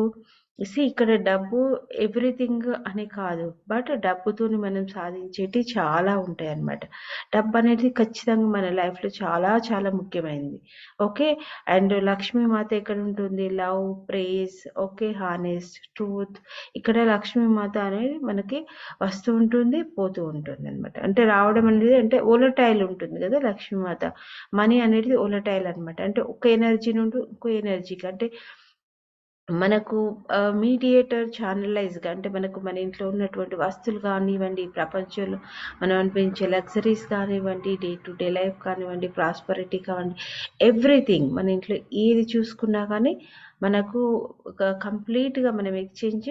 ఇక్కడ డబ్బు ఎవ్రీథింగ్ అని కాదు. బట్ డబ్బుతోని మనం సాధించేటివి చాలా ఉంటాయన్నమాట. డబ్బనేది ఖచ్చితంగా మన లైఫ్‌లో చాలా చాలా ముఖ్యమైనది. ఓకే. అండ్ లక్ష్మీమాత ఎక్కడుంటుంది? Love, praise, okay, honest, truth. ఇక్కడ లక్ష్మీమాత అనేది మనకి వస్తూ ఉంటుంది, పోతూ ఉంటుందనమాట. అంటే రావడం అనేది అంటే వోలటైల్ ఉంటుంది గదా లక్ష్మీమాత. మనీ అనేది వోలటైల్ అనమాట. అంటే ఒక ఎనర్జీ నుండి ఇంకో ఎనర్జీకి అంటే మనకు మీడియేటర్ ఛానలైజ్‌గా అంటే మనకు మన ఇంట్లో ఉన్నటువంటి వస్తువులు కానివ్వండి, ప్రపంచంలో మనం అనిపించే లగ్జరీస్ కానివ్వండి, డే టు డే లైఫ్ కానివ్వండి, ప్రాస్పరిటీ కానివ్వండి, ఎవ్రీథింగ్ మన ఇంట్లో ఏది చూసుకున్నా కానీ మనకు ఒక కంప్లీట్‌గా మనం ఎక్స్‌చేంజ్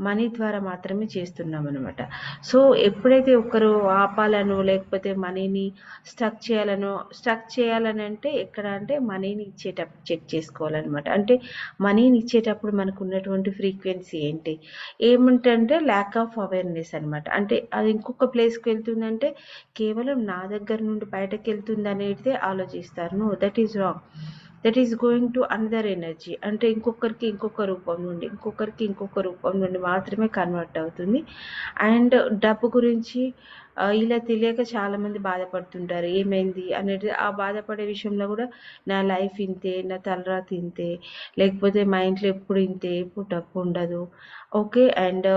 మనీ ద్వారా మాత్రమే చేస్తున్నామనమాట. సో, ఎప్పుడైతే ఒకరు ఆపాలనో లేకపోతే మనీని స్టక్ చేయాలనంటే ఎక్కడ అంటే మనీని ఇచ్చేటప్పుడు చెక్ చేసుకోవాలనమాట. అంటే మనీని ఇచ్చేటప్పుడు మనకున్నటువంటి ఫ్రీక్వెన్సీ ఏంటి? ఏమిటంటే ల్యాక్ ఆఫ్ అవేర్‌నెస్ అనమాట. అంటే అది ఇంకొక ప్లేస్‌కి వెళ్తుందంటే కేవలం నా దగ్గర నుండి బయటకెళ్తుందనేదే ఆలోచిస్తారు. No, that is wrong. That is going to another energy. అంటే ఇంకొకరికి ఇంకొక రూపం నుండి, ఇంకొకరికి ఇంకొక రూపం నుండి మాత్రమే కన్వర్ట్ అవుతుంది. అండ్ డబ్బు గురించి ఇలా తెలియక చాలామంది బాధపడుతుంటారు. ఏమైంది అనేది, ఆ బాధపడే విషయంలో కూడా నా లైఫ్ ఇంతే, నా తలరాత ఇంతే, లేకపోతే మా ఇంట్లో ఎప్పుడు ఇంతే, ఎప్పుడు డబ్బు ఉండదు. ఓకే. అండ్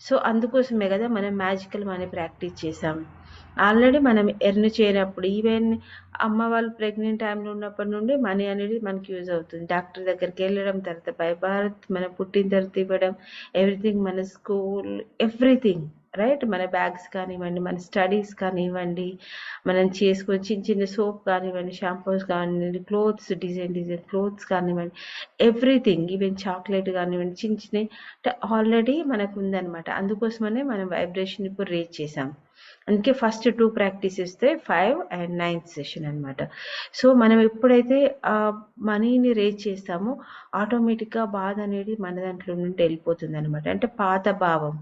సో అందుకోసమే కదా మనం మ్యాజికల్ మనీ ప్రాక్టీస్ చేసాం. ఆల్రెడీ మనం ఎర్న్ చేయనప్పుడు, ఈవెన్ అమ్మ వాళ్ళు ప్రెగ్నెంట్ టైంలో ఉన్నప్పటి నుండి మనీ అనేది మనకి యూజ్ అవుతుంది. డాక్టర్ దగ్గరికి వెళ్ళడం, తర్వాత బై బర్త్ మనం పుట్టిన తర్వాత ఇవ్వడం, ఎవ్రీథింగ్, మన స్కూల్, ఎవ్రీథింగ్, రైట్. మన బ్యాగ్స్ కానివ్వండి, మన స్టడీస్ కానివ్వండి, మనం చేసుకుని చిన్న చిన్న సోప్ కానివ్వండి, షాంపూస్ కానివ్వండి, క్లోత్స్, డిజైన్ క్లోత్స్ కానివ్వండి, ఎవ్రీథింగ్, ఈవెన్ చాక్లెట్ కానివ్వండి, చిన్న చిన్నవి అంటే ఆల్రెడీ మనకు ఉందన్నమాట. అందుకోసమనే మనం వైబ్రేషన్ ఇప్పుడు రేజ్ చేసాం. అందుకే ఫస్ట్ 2 ప్రాక్టీస్ ఇస్తే 5 అండ్ 9th సెషన్ అనమాట. సో మనం ఎప్పుడైతే ఆ మనీని రేజ్ చేస్తామో ఆటోమేటిక్గా బాధ అనేది మన దాంట్లో నుండి వెళ్ళిపోతుంది అనమాట. అంటే పాత భావం,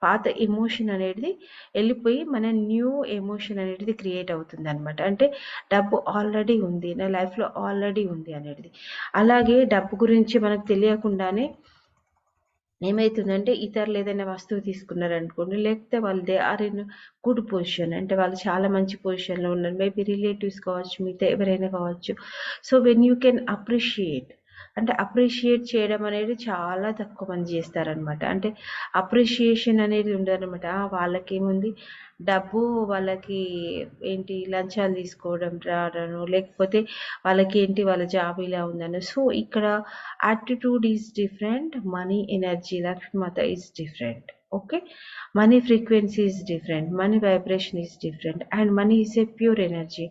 పాత ఎమోషన్ అనేది వెళ్ళిపోయి మన న్యూ ఎమోషన్ అనేది క్రియేట్ అవుతుంది అనమాట. అంటే డబ్బు ఆల్రెడీ ఉంది, నా లైఫ్లో ఆల్రెడీ ఉంది అనేది. అలాగే డబ్బు గురించి మనకు తెలియకుండానే ఏమైతుందంటే, ఇతరులు ఏదైనా వస్తువు తీసుకున్నారనుకోండి, లేకపోతే వాళ్ళు they are in good position, అంటే వాళ్ళు చాలా మంచి పొజిషన్లో ఉన్నారు. మేబీ రిలేటివ్స్ కావచ్చు, మిగతా ఎవరైనా కావచ్చు. So when you can appreciate, అంటే అప్రిషియేట్ చేయడం అనేది చాలా తక్కువ మంది చేస్తారనమాట. అంటే అప్రిషియేషన్ అనేది ఉండదనమాట. వాళ్ళకేముంది డబ్బు, వాళ్ళకి ఏంటి లంచాలు తీసుకోవడం రావడను, లేకపోతే వాళ్ళకి ఏంటి వాళ్ళ జాబ్ ఇలా ఉందని. సో ఇక్కడ attitude is different, money energy, Lakshmi Mata is different. Okay, money frequency is different, money vibration is different, and money is a pure energy.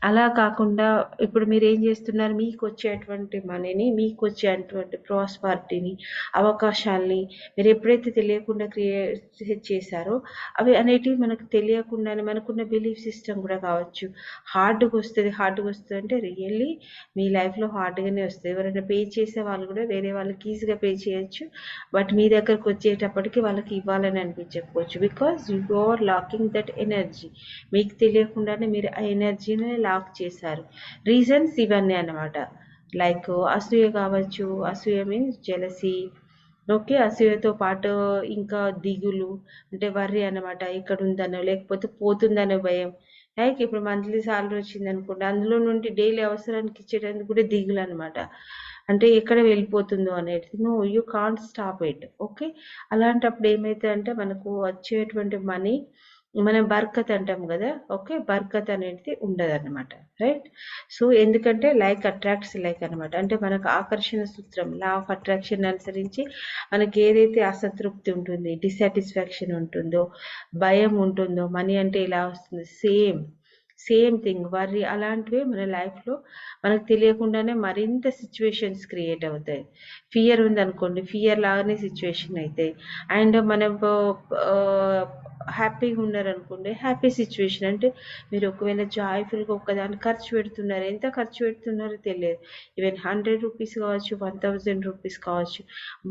అలా కాకుండా ఇప్పుడు మీరు ఏం చేస్తున్నారు, మీకు వచ్చేటువంటి మనీని, మీకు వచ్చేటువంటి ప్రాస్పారిటీని, అవకాశాలని మీరు ఎప్పుడైతే తెలియకుండా క్రియేట్ చేశారో, అవి అనేటివి మనకు తెలియకుండానే, మనకున్న బిలీఫ్ సిస్టమ్ కూడా కావచ్చు. హార్డ్గా వస్తుంది అంటే రియల్లీ మీ లైఫ్లో హార్డ్గానే వస్తుంది. ఎవరైనా పే చేసే వాళ్ళు కూడా వేరే వాళ్ళకి ఈజీగా పే చేయొచ్చు, బట్ మీ దగ్గరకు వచ్చేటప్పటికి వాళ్ళకి ఇవ్వాలని అనిపించకపోవచ్చు. Because you are locking that energy. మీకు తెలియకుండానే మీరు ఆ ఎనర్జీని లాక్ చేశారు. రీజన్స్ ఇవన్నీ అన్నమాట. లైక్ అసూయ కావచ్చు, అసూయ మీన్స్ జెలసీ. ఓకే, అసూయతో పాటు ఇంకా దిగులు, అంటే వర్రీ అనమాట, ఇక్కడ ఉందనో లేకపోతే పోతుందనో భయం. లైక్ ఇప్పుడు మంత్లీ సాలరీ వచ్చింది అనుకోండి, అందులో నుండి డైలీ అవసరానికి ఇచ్చేటందుకు కూడా దిగులు అనమాట. అంటే ఎక్కడ వెళ్ళిపోతుందో అనేది. No, you can't stop it. Okay, అలాంటప్పుడు ఏమైతే అంటే మనకు వచ్చేటువంటి మనీ, మనం బర్కత్ అంటాం కదా. ఓకే, బర్కత్ అనేది ఉండదు అనమాట, రైట్. సో ఎందుకంటే లైక్ అట్రాక్ట్స్ లైక్ అనమాట. అంటే మనకు ఆకర్షణ సూత్రం, లా ఆఫ్ అట్రాక్షన్ అనుసరించి మనకి ఏదైతే అసంతృప్తి ఉంటుంది, డిసాటిస్ఫాక్షన్ ఉంటుందో, భయం ఉంటుందో, మనీ అంటే ఇలా వస్తుంది, సేమ్ థింగ్, వర్రీ, అలాంటివి మన లైఫ్లో మనకు తెలియకుండానే మరింత సిచ్యువేషన్స్ క్రియేట్ అవుతాయి. ఫియర్ ఉందనుకోండి, ఫియర్ లాగానే సిచ్యువేషన్ అవుతాయి. అండ్ మనం హ్యాపీగా ఉన్నారనుకోండి, హ్యాపీ సిచ్యువేషన్. అంటే మీరు ఒకవేళ జాయ్ఫుల్గా ఒక్కదాన్ని ఖర్చు పెడుతున్నారు, ఎంత ఖర్చు పెడుతున్నారో తెలియదు. ఈవెన్ 100 రూపీస్ కావచ్చు, 1000 రూపీస్ కావచ్చు.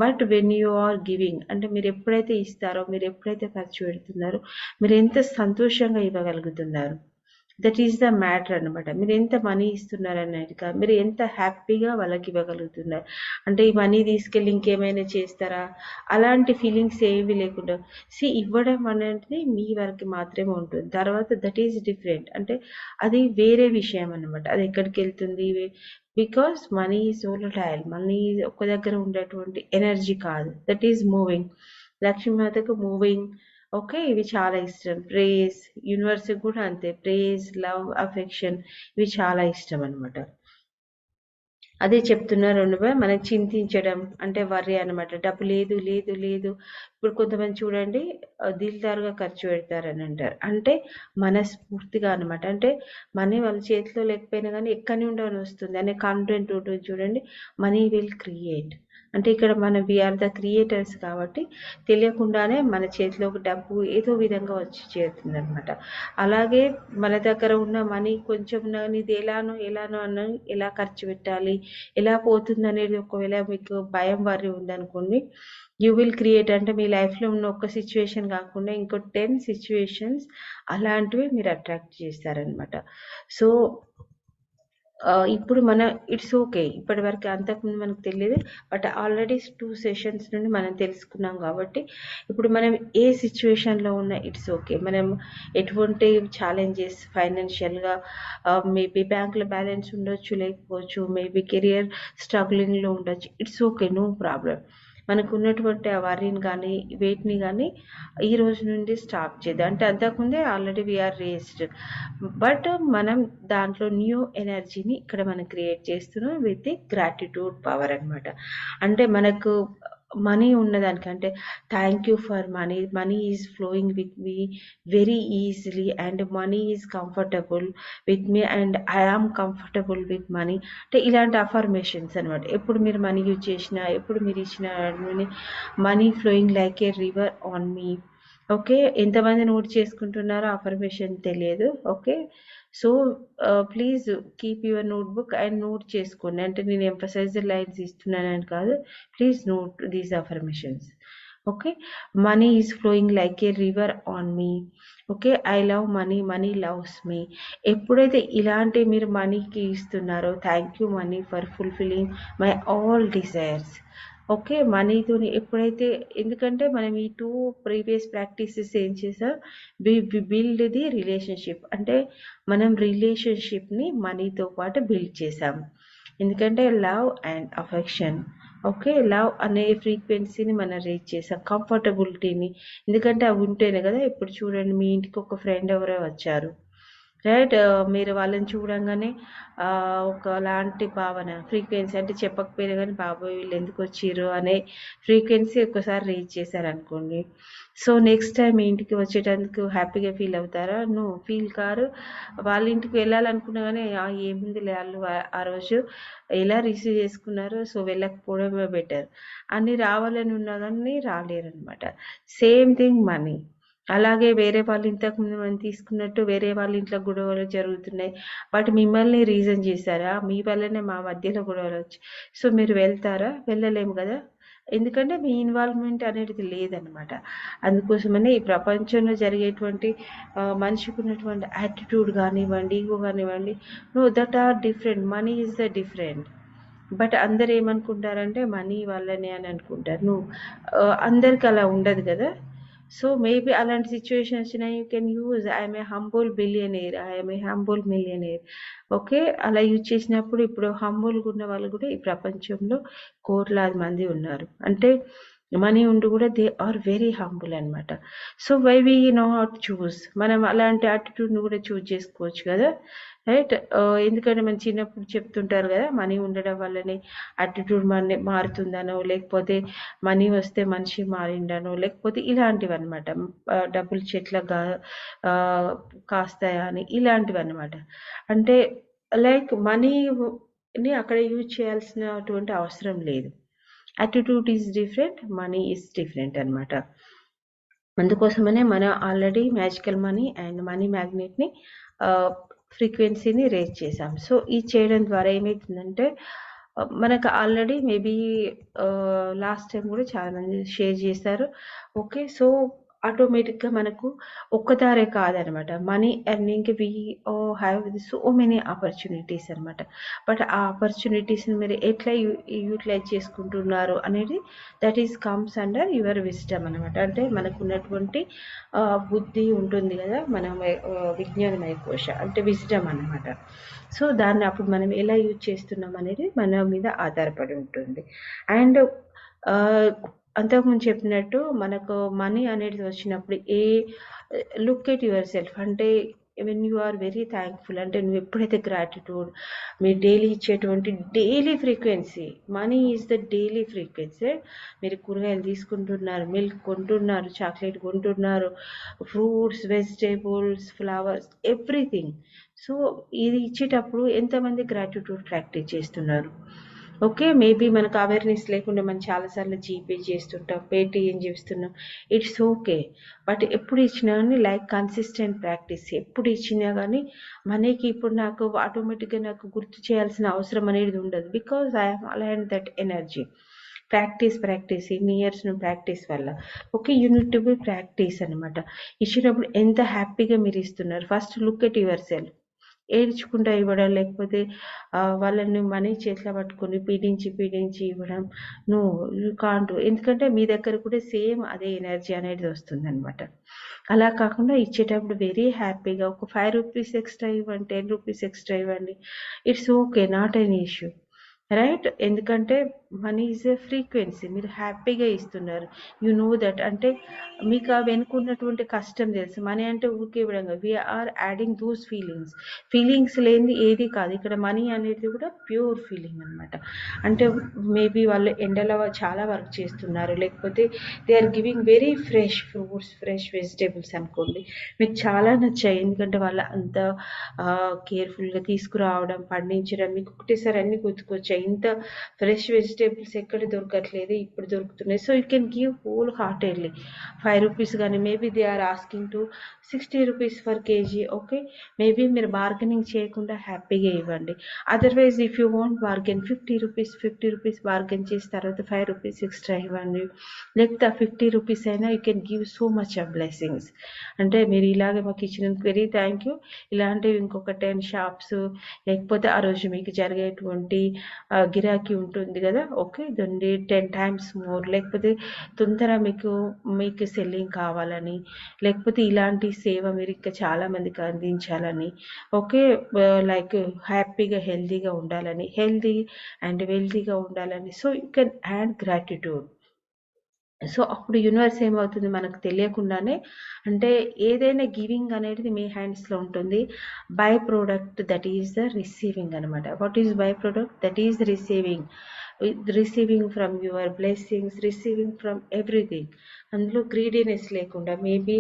But when you are giving, అంటే మీరు ఎప్పుడైతే ఇస్తారో, మీరు ఎప్పుడైతే ఖర్చు పెడుతున్నారో, మీరు ఎంత సంతోషంగా ఇవ్వగలుగుతున్నారు, దట్ ఈస్ ద మ్యాటర్ అనమాట. మీరు ఎంత మనీ ఇస్తున్నారనేది కాదు, మీరు ఎంత హ్యాపీగా వాళ్ళకి ఇవ్వగలుగుతున్నారు. అంటే ఈ మనీ తీసుకెళ్ళి ఇంకేమైనా చేస్తారా, అలాంటి ఫీలింగ్స్ ఏవి లేకుండా ఇవ్వడం అనేది మీ వరకు మాత్రమే ఉంటుంది. తర్వాత దట్ ఈస్ డిఫరెంట్, అంటే అది వేరే విషయం అనమాట. అది ఎక్కడికి వెళ్తుంది, because money is volatile. Money ఒక దగ్గర ఉండేటువంటి ఎనర్జీ కాదు, దట్ ఈజ్ మూవింగ్. లక్ష్మీమాతకు మూవింగ్, ఓకే, ఇవి చాలా ఇష్టం. ప్రేజ్, యూనివర్స్ కూడా అంతే, ప్రేజ్, లవ్, అఫెక్షన్, ఇవి చాలా ఇష్టం అనమాట. అదే చెప్తున్నారు మనకి చింతించడం అంటే వర్రీ అనమాట. డబ్బు లేదు లేదు లేదు. ఇప్పుడు కొంతమంది చూడండి దిల్దారుగా ఖర్చు పెడతారని అంటారు. అంటే మనస్ఫూర్తిగా అనమాట. అంటే మనీ వాళ్ళ చేతిలో లేకపోయినా కానీ ఎక్కడి నుండి వస్తుంది అనే కాన్ఫిడెంట్ ఉంటుంది చూడండి. Money will create. అంటే ఇక్కడ మన వీఆర్ ద క్రియేటర్స్ కాబట్టి తెలియకుండానే మన చేతిలోకి డబ్బు ఏదో విధంగా వచ్చి చేరుతుంది అనమాట. అలాగే మన దగ్గర ఉన్న మనీ కొంచెం ఇది ఎలానో అన్న ఎలా ఖర్చు పెట్టాలి, ఎలా పోతుంది అనేది ఒకవేళ మీకు భయం వర్రీ ఉందనుకోండి, యూ విల్ క్రియేట్. అంటే మీ లైఫ్లో ఉన్న ఒక్క సిచ్యువేషన్ కాకుండా ఇంకో 10 సిచ్యువేషన్స్ అలాంటివి మీరు అట్రాక్ట్ చేస్తారనమాట. సో ఇప్పుడు ఇట్స్ ఓకే. ఇప్పటివరకు అంతకుముందు మనకు తెలియదు. బట్ ఆల్రెడీ 2 సెషన్స్ నుండి మనం తెలుసుకున్నాం కాబట్టి, ఇప్పుడు మనం ఏ సిచ్యువేషన్‌లో ఉన్నా ఇట్స్ ఓకే. మనం ఎటువంటి ఛాలెంజెస్ ఫైనాన్షియల్‌గా మేబీ బ్యాంక్‌లో బ్యాలెన్స్ ఉండొచ్చు, లేకపోవచ్చు. మేబీ కెరియర్ స్ట్రగ్లింగ్‌లో ఉండొచ్చు. It's okay. No problem. మనకున్నటువంటి ఆ వర్రీని గానీ, వేటిని గానీ ఈ రోజు నుండి స్టాప్ చేద్దాం. అంటే అంతకుముందే already we are raised. But మనం దాంట్లో న్యూ ఎనర్జీని ఇక్కడ మనం క్రియేట్ చేస్తున్నాం విత్ ది గ్రాటిట్యూడ్ పవర్ అన్నమాట. అంటే మనకు మనీ ఉన్నదానికి అంటే thank you for money. Money is flowing with me very easily and money is comfortable with me and I am comfortable with money. అంటే ఇలాంటి అఫర్మేషన్స్ అనమాట. ఎప్పుడు మీరు మనీ యూజ్ చేసినా, ఎప్పుడు మీరు ఇచ్చిన money flowing like a river on me. Okay. ఎంతమంది నోట్ చేసుకుంటున్నారో అఫర్మేషన్ తెలియదు. Okay. So please keep your notebook and note చేసుకోండి. అంటే నేను ఎంఫసైజ్డ్ లైన్స్ ఇస్తున్నానని కాదు. Please note these affirmations. Okay. Money is flowing like a river on me. Okay. I love money. Money loves me. ఎప్పుడైతే ఇలాంటి మీరు మనీకి ఇస్తున్నారో thank you money for fulfilling my all desires. Okay. మనీతోని ఎప్పుడైతే ఎందుకంటే మనం ఈ 2 ప్రీవియస్ ప్రాక్టీసెస్ ఏం చేసాం, వి బిల్డ్ ది రిలేషన్‌షిప్. అంటే మనం రిలేషన్‌షిప్‌ని మనీతో పాటు బిల్డ్ చేసాం. ఎందుకంటే love and affection. Okay. Love అనే ఫ్రీక్వెన్సీని మనం రీచ్ చేసాం. కంఫర్టబిలిటీని ఎందుకంటే అవి ఉంటేనే కదా. ఇప్పుడు చూడండి మీ ఇంటికి ఒక ఫ్రెండ్ ఎవరో వచ్చారు. రైట్. మీరు వాళ్ళని చూడంగానే ఒకలాంటి భావన ఫ్రీక్వెన్సీ అంటే చెప్పకపోయినా కానీ బాబోయ్ వీళ్ళు ఎందుకు వచ్చిర్రు అనే ఫ్రీక్వెన్సీ ఒక్కసారి రీచ్ చేశారనుకోండి. సో నెక్స్ట్ టైం మీ ఇంటికి వచ్చేటందుకు హ్యాపీగా ఫీల్ అవుతారా? నో ఫీల్ కారు. వాళ్ళ ఇంటికి వెళ్ళాలనుకున్నా కానీ ఏముందిలే వాళ్ళు ఆ రోజు ఎలా రిసీవ్ చేసుకున్నారు, సో వెళ్ళకపోవడమే బెటర్ అని రావాలని ఉన్నా కానీ రాలేరనమాట. Same thing money. అలాగే వేరే వాళ్ళు ఇంతకుముందు మనం తీసుకున్నట్టు వేరే వాళ్ళ ఇంట్లో గొడవలు జరుగుతున్నాయి. బట్ మిమ్మల్ని రీజన్ చేశారా? మీ వల్లనే మా మధ్యలో గొడవలు వచ్చాయి. సో మీరు వెళ్తారా? వెళ్ళలేము కదా. ఎందుకంటే మీ ఇన్వాల్వ్మెంట్ అనేది లేదనమాట. అందుకోసమనే ఈ ప్రపంచంలో జరిగేటువంటి మనిషికి ఉన్నటువంటి యాటిట్యూడ్ కానివ్వండి, ఈగో కానివ్వండి, no that are different. Money is the different. But అందరు ఏమనుకుంటారంటే మనీ వల్లనే అని అనుకుంటారు. నువ్వు అందరికి అలా ఉండదు కదా. సో మేబీ అలాంటి సిచ్యువేషన్ వచ్చినా you can use I'm a humble billionaire, I'm a humble millionaire. Okay. అలా యూజ్ చేసినప్పుడు ఇప్పుడు హంబుల్గా ఉన్న వాళ్ళు కూడా ఈ ప్రపంచంలో కోట్లాది మంది ఉన్నారు. అంటే మనీ ఉండి కూడా దే ఆర్ వెరీ హంబుల్ అనమాట. So why we not choose. మనం అలాంటి యాటిట్యూడ్ని కూడా చూజ్ చేసుకోవచ్చు కదా. రైట్. ఎందుకంటే మనం చిన్నప్పుడు చెప్తుంటారు కదా మనీ ఉండడం వల్లనే యాటిట్యూడ్ మారుతుందనో, లేకపోతే మనీ వస్తే మనిషి మారిండనో, లేకపోతే ఇలాంటివి అనమాట. డబ్బులు చెట్లకు కాస్తాయా అని ఇలాంటివి అనమాట. అంటే లైక్ మనీని అక్కడ యూజ్ చేయాల్సినటువంటి అవసరం లేదు. Attitude is different, money is different అనమాట. అందుకోసమనే మనం already magical money and money మ్యాగ్నెట్ని ఫ్రీక్వెన్సీని రేజ్ చేసాం. సో ఇది చేయడం ద్వారా ఏమవుతుందంటే మనకు ఆల్రెడీ మేబీ లాస్ట్ టైం కూడా చాలామంది షేర్ చేశారు. ఓకే. సో ఆటోమేటిక్గా మనకు ఒక్కదారే కాదనమాట. మనీ ఎర్నింగ్కి we have so many opportunities అనమాట. బట్ ఆ ఆపర్చునిటీస్ని మీరు ఎట్లా యూటిలైజ్ చేసుకుంటున్నారు అనేది that is comes under your wisdom అనమాట. అంటే మనకు ఉన్నటువంటి బుద్ధి ఉంటుంది కదా, మన విజ్ఞానమయ కోశ అంటే విజ్డమ్ అనమాట. సో దాన్ని అప్పుడు మనం ఎలా యూజ్ చేస్తున్నాం అనేది మన మీద ఆధారపడి ఉంటుంది. అండ్ అంతకుముందు చెప్పినట్టు మనకు మనీ అనేది వచ్చినప్పుడు లుక్ ఎట్ యువర్ సెల్ఫ్. అంటే when you are very thankful అంటే నువ్వు ఎప్పుడైతే గ్రాటిట్యూడ్ మీరు డైలీ ఇచ్చేటువంటి daily frequency, money is the daily frequency. మీరు కూరగాయలు తీసుకుంటున్నారు, మిల్క్ కొంటున్నారు, చాక్లెట్ కొంటున్నారు, fruits, vegetables, flowers, everything. So ఇది ఇచ్చేటప్పుడు ఎంతమంది గ్రాటిట్యూడ్ ప్రాక్టీస్ చేస్తున్నారు? ఓకే. మేబీ మనకు అవేర్నెస్ లేకుండా మనం చాలాసార్లు జీపే చేస్తుంటాం, పేటీఎం చేస్తున్నాం. It's okay. బట్ ఎప్పుడు ఇచ్చినా కానీ లైక్ కన్సిస్టెంట్ ప్రాక్టీస్. ఎప్పుడు ఇచ్చినా కానీ మనకి ఇప్పుడు నాకు ఆటోమేటిక్గా నాకు గుర్తు చేయాల్సిన అవసరం అనేది ఉండదు. Because I'm align that energy. Practice ఇన్ని ఇయర్స్ ప్రాక్టీస్ వల్ల. Okay. You need to be practice అనమాట. ఇచ్చినప్పుడు ఎంత హ్యాపీగా మీరు ఇస్తున్నారు. First look at your self. ఏడ్చుకుంటా ఇవ్వడం, లేకపోతే వాళ్ళని మనీ చేతిలో పట్టుకొని పీడించి ఇవ్వడం. No, you can't. ఎందుకంటే మీ దగ్గర కూడా సేమ్ అదే ఎనర్జీ అనేది వస్తుందనమాట. అలా కాకుండా ఇచ్చేటప్పుడు వెరీ హ్యాపీగా ఒక ₹5 ఎక్స్ట్రా ఇవ్వండి, ₹10 ఎక్స్ట్రా ఇవ్వండి. It's okay, not an issue, right? ఎందుకంటే మనీ ఈజ్ ఎ ఫ్రీక్వెన్సీ. మీరు హ్యాపీగా ఇస్తున్నారు, యు నో దట్. అంటే మీకు ఆ వెనుకున్నటువంటి కష్టం తెలుసు. మనీ అంటే ఊరికే ఇవ్వడం కాదు, వీఆర్ యాడింగ్ దోస్ ఫీలింగ్స్ లేనిది ఏది కాదు. ఇక్కడ మనీ అనేది కూడా ప్యూర్ ఫీలింగ్ అనమాట. అంటే మేబీ వాళ్ళు ఎండలో చాలా వర్క్ చేస్తున్నారు, లేకపోతే they are giving very fresh fruits, fresh vegetables అనుకోండి, మీకు చాలా నచ్చాయి. ఎందుకంటే వాళ్ళు అంత కేర్ఫుల్గా తీసుకురావడం, పండించడం, మీకు ఒకటేసారి అన్ని గుర్తుకొచ్చాయి. ఇంత ఫ్రెష్ వెజిటేబుల్స్ ఎక్కడ దొరకట్లేదు, ఇప్పుడు దొరుకుతున్నాయి. So you can give wholeheartedly ₹5 కానీ, maybe they are asking to ₹60 for KG. Okay, maybe మీరు బార్గెనింగ్ చేయకుండా హ్యాపీగా ఇవ్వండి. Otherwise if you want bargain, ₹50 bargain చేసి తర్వాత ₹5 ఎక్స్ట్రా ఇవ్వండి. లేకపోతే ఆ ₹50 అయినా you can give so much of blessings. అంటే మీరు ఇలాగే మాకు ఇచ్చినందుకు వెరీ థ్యాంక్ యూ. ఇలాంటివి ఇంకొక 10 షాప్స్, లేకపోతే ఆ రోజు మీకు జరిగేటువంటి గిరాకీ ఉంటుంది కదా, ఓకే, దాన్ని 10 times మోర్, లేకపోతే తొందర మీకు సెల్లింగ్ కావాలని, లేకపోతే ఇలాంటి సేవ మీరు ఇంకా చాలా మందికి అందించాలని, ఓకే, లైక్ హ్యాపీగా హెల్తీగా ఉండాలని, హెల్తీ అండ్ వెల్తీగా ఉండాలని. So you can add gratitude. So అప్పుడు యూనివర్స్ ఏమవుతుంది మనకు తెలియకుండానే, అంటే ఏదైనా గివింగ్ అనేది మీ హ్యాండ్స్లో ఉంటుంది. By product that is the receiving అనమాట. What is by product? That is receiving from your blessings, receiving from everything. అందులో గ్రీడీనెస్ లేకుండా, మేబీ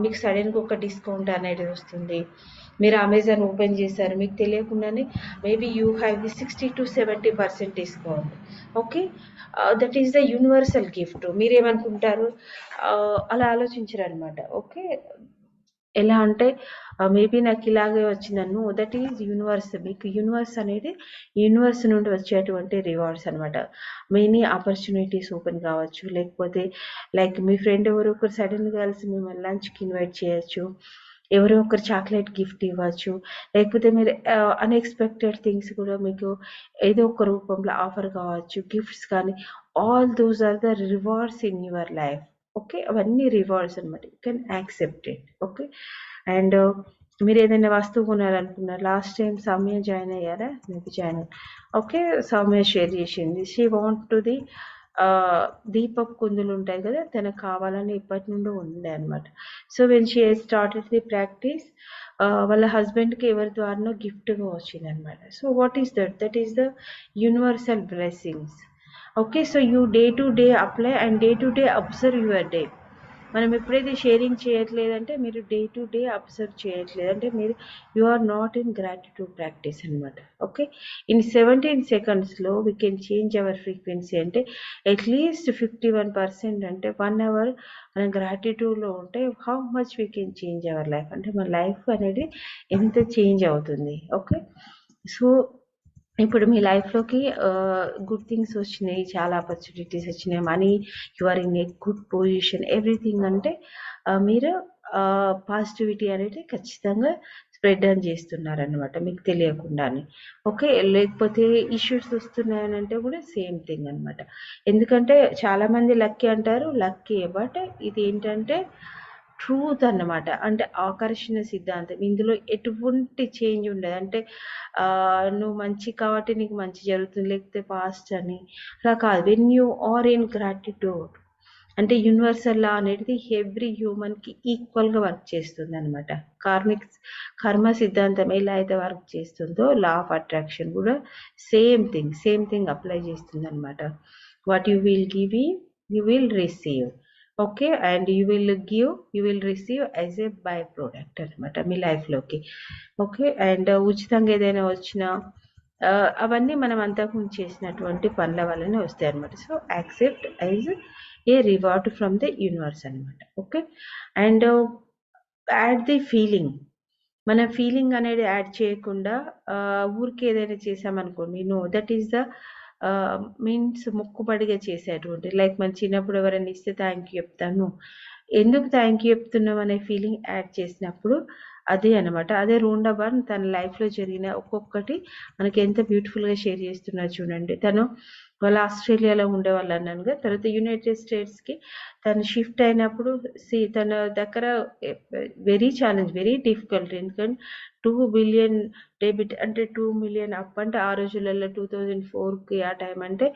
మీకు సడన్గా ఒక డిస్కౌంట్ అనేది వస్తుంది. మీరు అమెజాన్ ఓపెన్ చేశారు, మీకు తెలియకుండానే maybe you have the 60 to 70% discount. Okay, that is the universal gift. మీరేమనుకుంటారు? అలా ఆలోచించరు అనమాట. ఓకే, ఎలా అంటే మేబీ నాకు ఇలాగే వచ్చిందను, దట్ ఈజ్ యూనివర్స్. మీకు యూనివర్స్ అనేది యూనివర్స్ నుండి వచ్చేటువంటి రివార్డ్స్ అనమాట. మెనీ ఆపర్చునిటీస్ ఓపెన్ కావచ్చు, లేకపోతే లైక్ మీ ఫ్రెండ్ ఎవరో ఒకరు సడన్గా కలిసి మిమ్మల్ని లంచ్కి ఇన్వైట్ చేయొచ్చు, ఎవరో ఒకరు చాక్లెట్ గిఫ్ట్ ఇవ్వచ్చు, లేకపోతే మీరు అన్ఎక్స్పెక్టెడ్ థింగ్స్ కూడా మీకు ఏదో ఒక రూపంలో ఆఫర్ కావచ్చు, గిఫ్ట్స్ కానీ. All those are the rewards in your life. Okay, అవన్నీ రివార్డ్స్ అనమాట. You can accept it. Okay, and మీరు ఏదైనా వస్తువు కొనాలనుకున్నారు, లాస్ట్ టైం సౌమ్య జాయిన్ అయ్యారా? మేబీ జాయిన్ అయ్యారు. ఓకే, సౌమ్య షేర్ చేసింది, షీ వాంట్ టు ది దీపపు కుందులు ఉంటాయి కదా, తనకు కావాలని ఇప్పటి నుండి ఉండే అనమాట. So when she started the practice, వాళ్ళ హస్బెండ్కి ఎవరి ద్వారానో గిఫ్ట్గా వచ్చింది అనమాట. So what is that? That is the universal blessings. Okay, so you day to day apply and day to day observe your day. మనం ఎప్పుడైతే షేరింగ్ చేయట్లేదంటే మీరు డే టు డే అబ్జర్వ్ చేయట్లేదు, అంటే మీరు you are not in gratitude practice అనమాట. Okay, in 17 secondsలో we can change our frequency. అంటే at least 51%, అంటే 1 hour మనం గ్రాటిట్యూడ్లో ఉంటే how much we can change our life, అంటే మన లైఫ్ అనేది ఎంత చేంజ్ అవుతుంది. ఓకే, సో ఇప్పుడు మీ లైఫ్లోకి గుడ్ థింగ్స్ వచ్చినాయి, చాలా ఆపర్చునిటీస్ వచ్చినాయి, money, you are in a good position, everything. అంటే మీరు పాజిటివిటీ అనేది ఖచ్చితంగా స్ప్రెడ్ అని చేస్తున్నారనమాట మీకు తెలియకుండానే. ఓకే, లేకపోతే ఇష్యూస్ వస్తున్నాయని అంటే కూడా సేమ్ థింగ్ అనమాట. ఎందుకంటే చాలామంది లక్కీ అంటారు, లక్కీ, బట్ ఇది ఏంటంటే ట్రూత్ అన్నమాట. అంటే ఆకర్షణ సిద్ధాంతం. ఇందులో ఎటువంటి చేంజ్ ఉండదు. అంటే నువ్వు మంచి కాబట్టి నీకు మంచి జరుగుతుంది, లేకపోతే పాస్ట్ అని అలా కాదు. When you are in gratitude, అంటే యూనివర్సల్ లా అనేది ఎవ్రీ హ్యూమన్కి ఈక్వల్గా వర్క్ చేస్తుంది అనమాట. కర్మ సిద్ధాంతం ఎలా అయితే వర్క్ చేస్తుందో లా ఆఫ్ అట్రాక్షన్ కూడా సేమ్ థింగ్ అప్లై చేస్తుంది అనమాట. What you will give you will receive. Okay, and you will receive as a by product అనమాట మీ లైఫ్లోకి. ఓకే, అండ్ ఉచితంగా ఏదైనా వచ్చినా అవన్నీ మనం అంతకుముందు చేసినటువంటి పనుల వల్లనే వస్తాయి అనమాట. So accept as a reward from the universe అనమాట. Okay, and add the feeling. మన ఫీలింగ్ అనేది యాడ్ చేయకుండా ఊరికి ఏదైనా చేసామనుకోండి, no, that is the means మొక్కుబడిగా చేసేటువంటి, లైక్ మన చిన్నప్పుడు ఎవరైనా ఇస్తే థ్యాంక్ యూ చెప్తాను, ఎందుకు థ్యాంక్ యూ చెప్తున్నాం అనే ఫీలింగ్ యాడ్ చేసినప్పుడు అదే అనమాట. అదే రోండా బర్న్ తన లైఫ్‌లో జరిగిన ఒక్కొక్కటి మనకి ఎంత బ్యూటిఫుల్‌గా షేర్ చేస్తున్నారు చూడండి. తను వాళ్ళు ఆస్ట్రేలియాలో ఉండేవాళ్ళన్నాను కదా! తర్వాత యునైటెడ్ స్టేట్స్‌కి తను షిఫ్ట్ అయినప్పుడు తన దగ్గర వెరీ ఛాలెంజ్, వెరీ డిఫికల్ట్. ఎందుకంటే 2,000,000,000 డెబిట్ అంటే 2,000,000 అప్ అంటే ఆ రోజులలో 2004కి ఆ టైం అంటే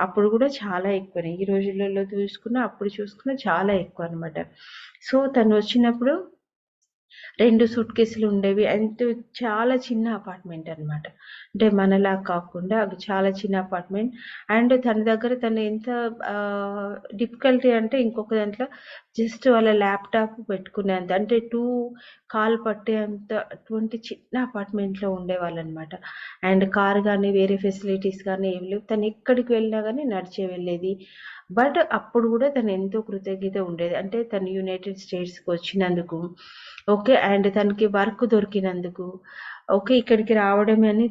అప్పుడు కూడా చాలా ఎక్కువనే. ఈ రోజులలో చూసుకున్నా, అప్పుడు చూసుకున్నా చాలా ఎక్కువ అనమాట. సో, తను వచ్చినప్పుడు 2 సూట్ కేసులు ఉండేవి. అండ్ చాలా చిన్న అపార్ట్మెంట్ అనమాట. అంటే మనలా కాకుండా అది చాలా చిన్న అపార్ట్మెంట్. అండ్ తన దగ్గర తను ఎంత డిఫికల్టీ అంటే ఇంకొక దాంట్లో జస్ట్ వాళ్ళ ల్యాప్‌టాప్ పెట్టుకునేంత అంటే 2 కాళ్ళు పట్టేంత అటువంటి చిన్న అపార్ట్మెంట్‌లో ఉండేవాళ్ళనమాట. అండ్ కార్ గానీ, వేరే ఫెసిలిటీస్ గానీ ఏమి లేవు. తను ఎక్కడికి వెళ్ళినా గానీ నడిచే వెళ్ళేది. బట్ అప్పుడు గూడా తను ఎంతో కృతజ్ఞత ఉండేది. అంటే తను యునైటెడ్ స్టేట్స్‌కి వచ్చినందుకు. ఓకే. అండ్ తనకి వర్క్ దొరికినందుకు. ఓకే. ఇక్కడికి రావడమే అని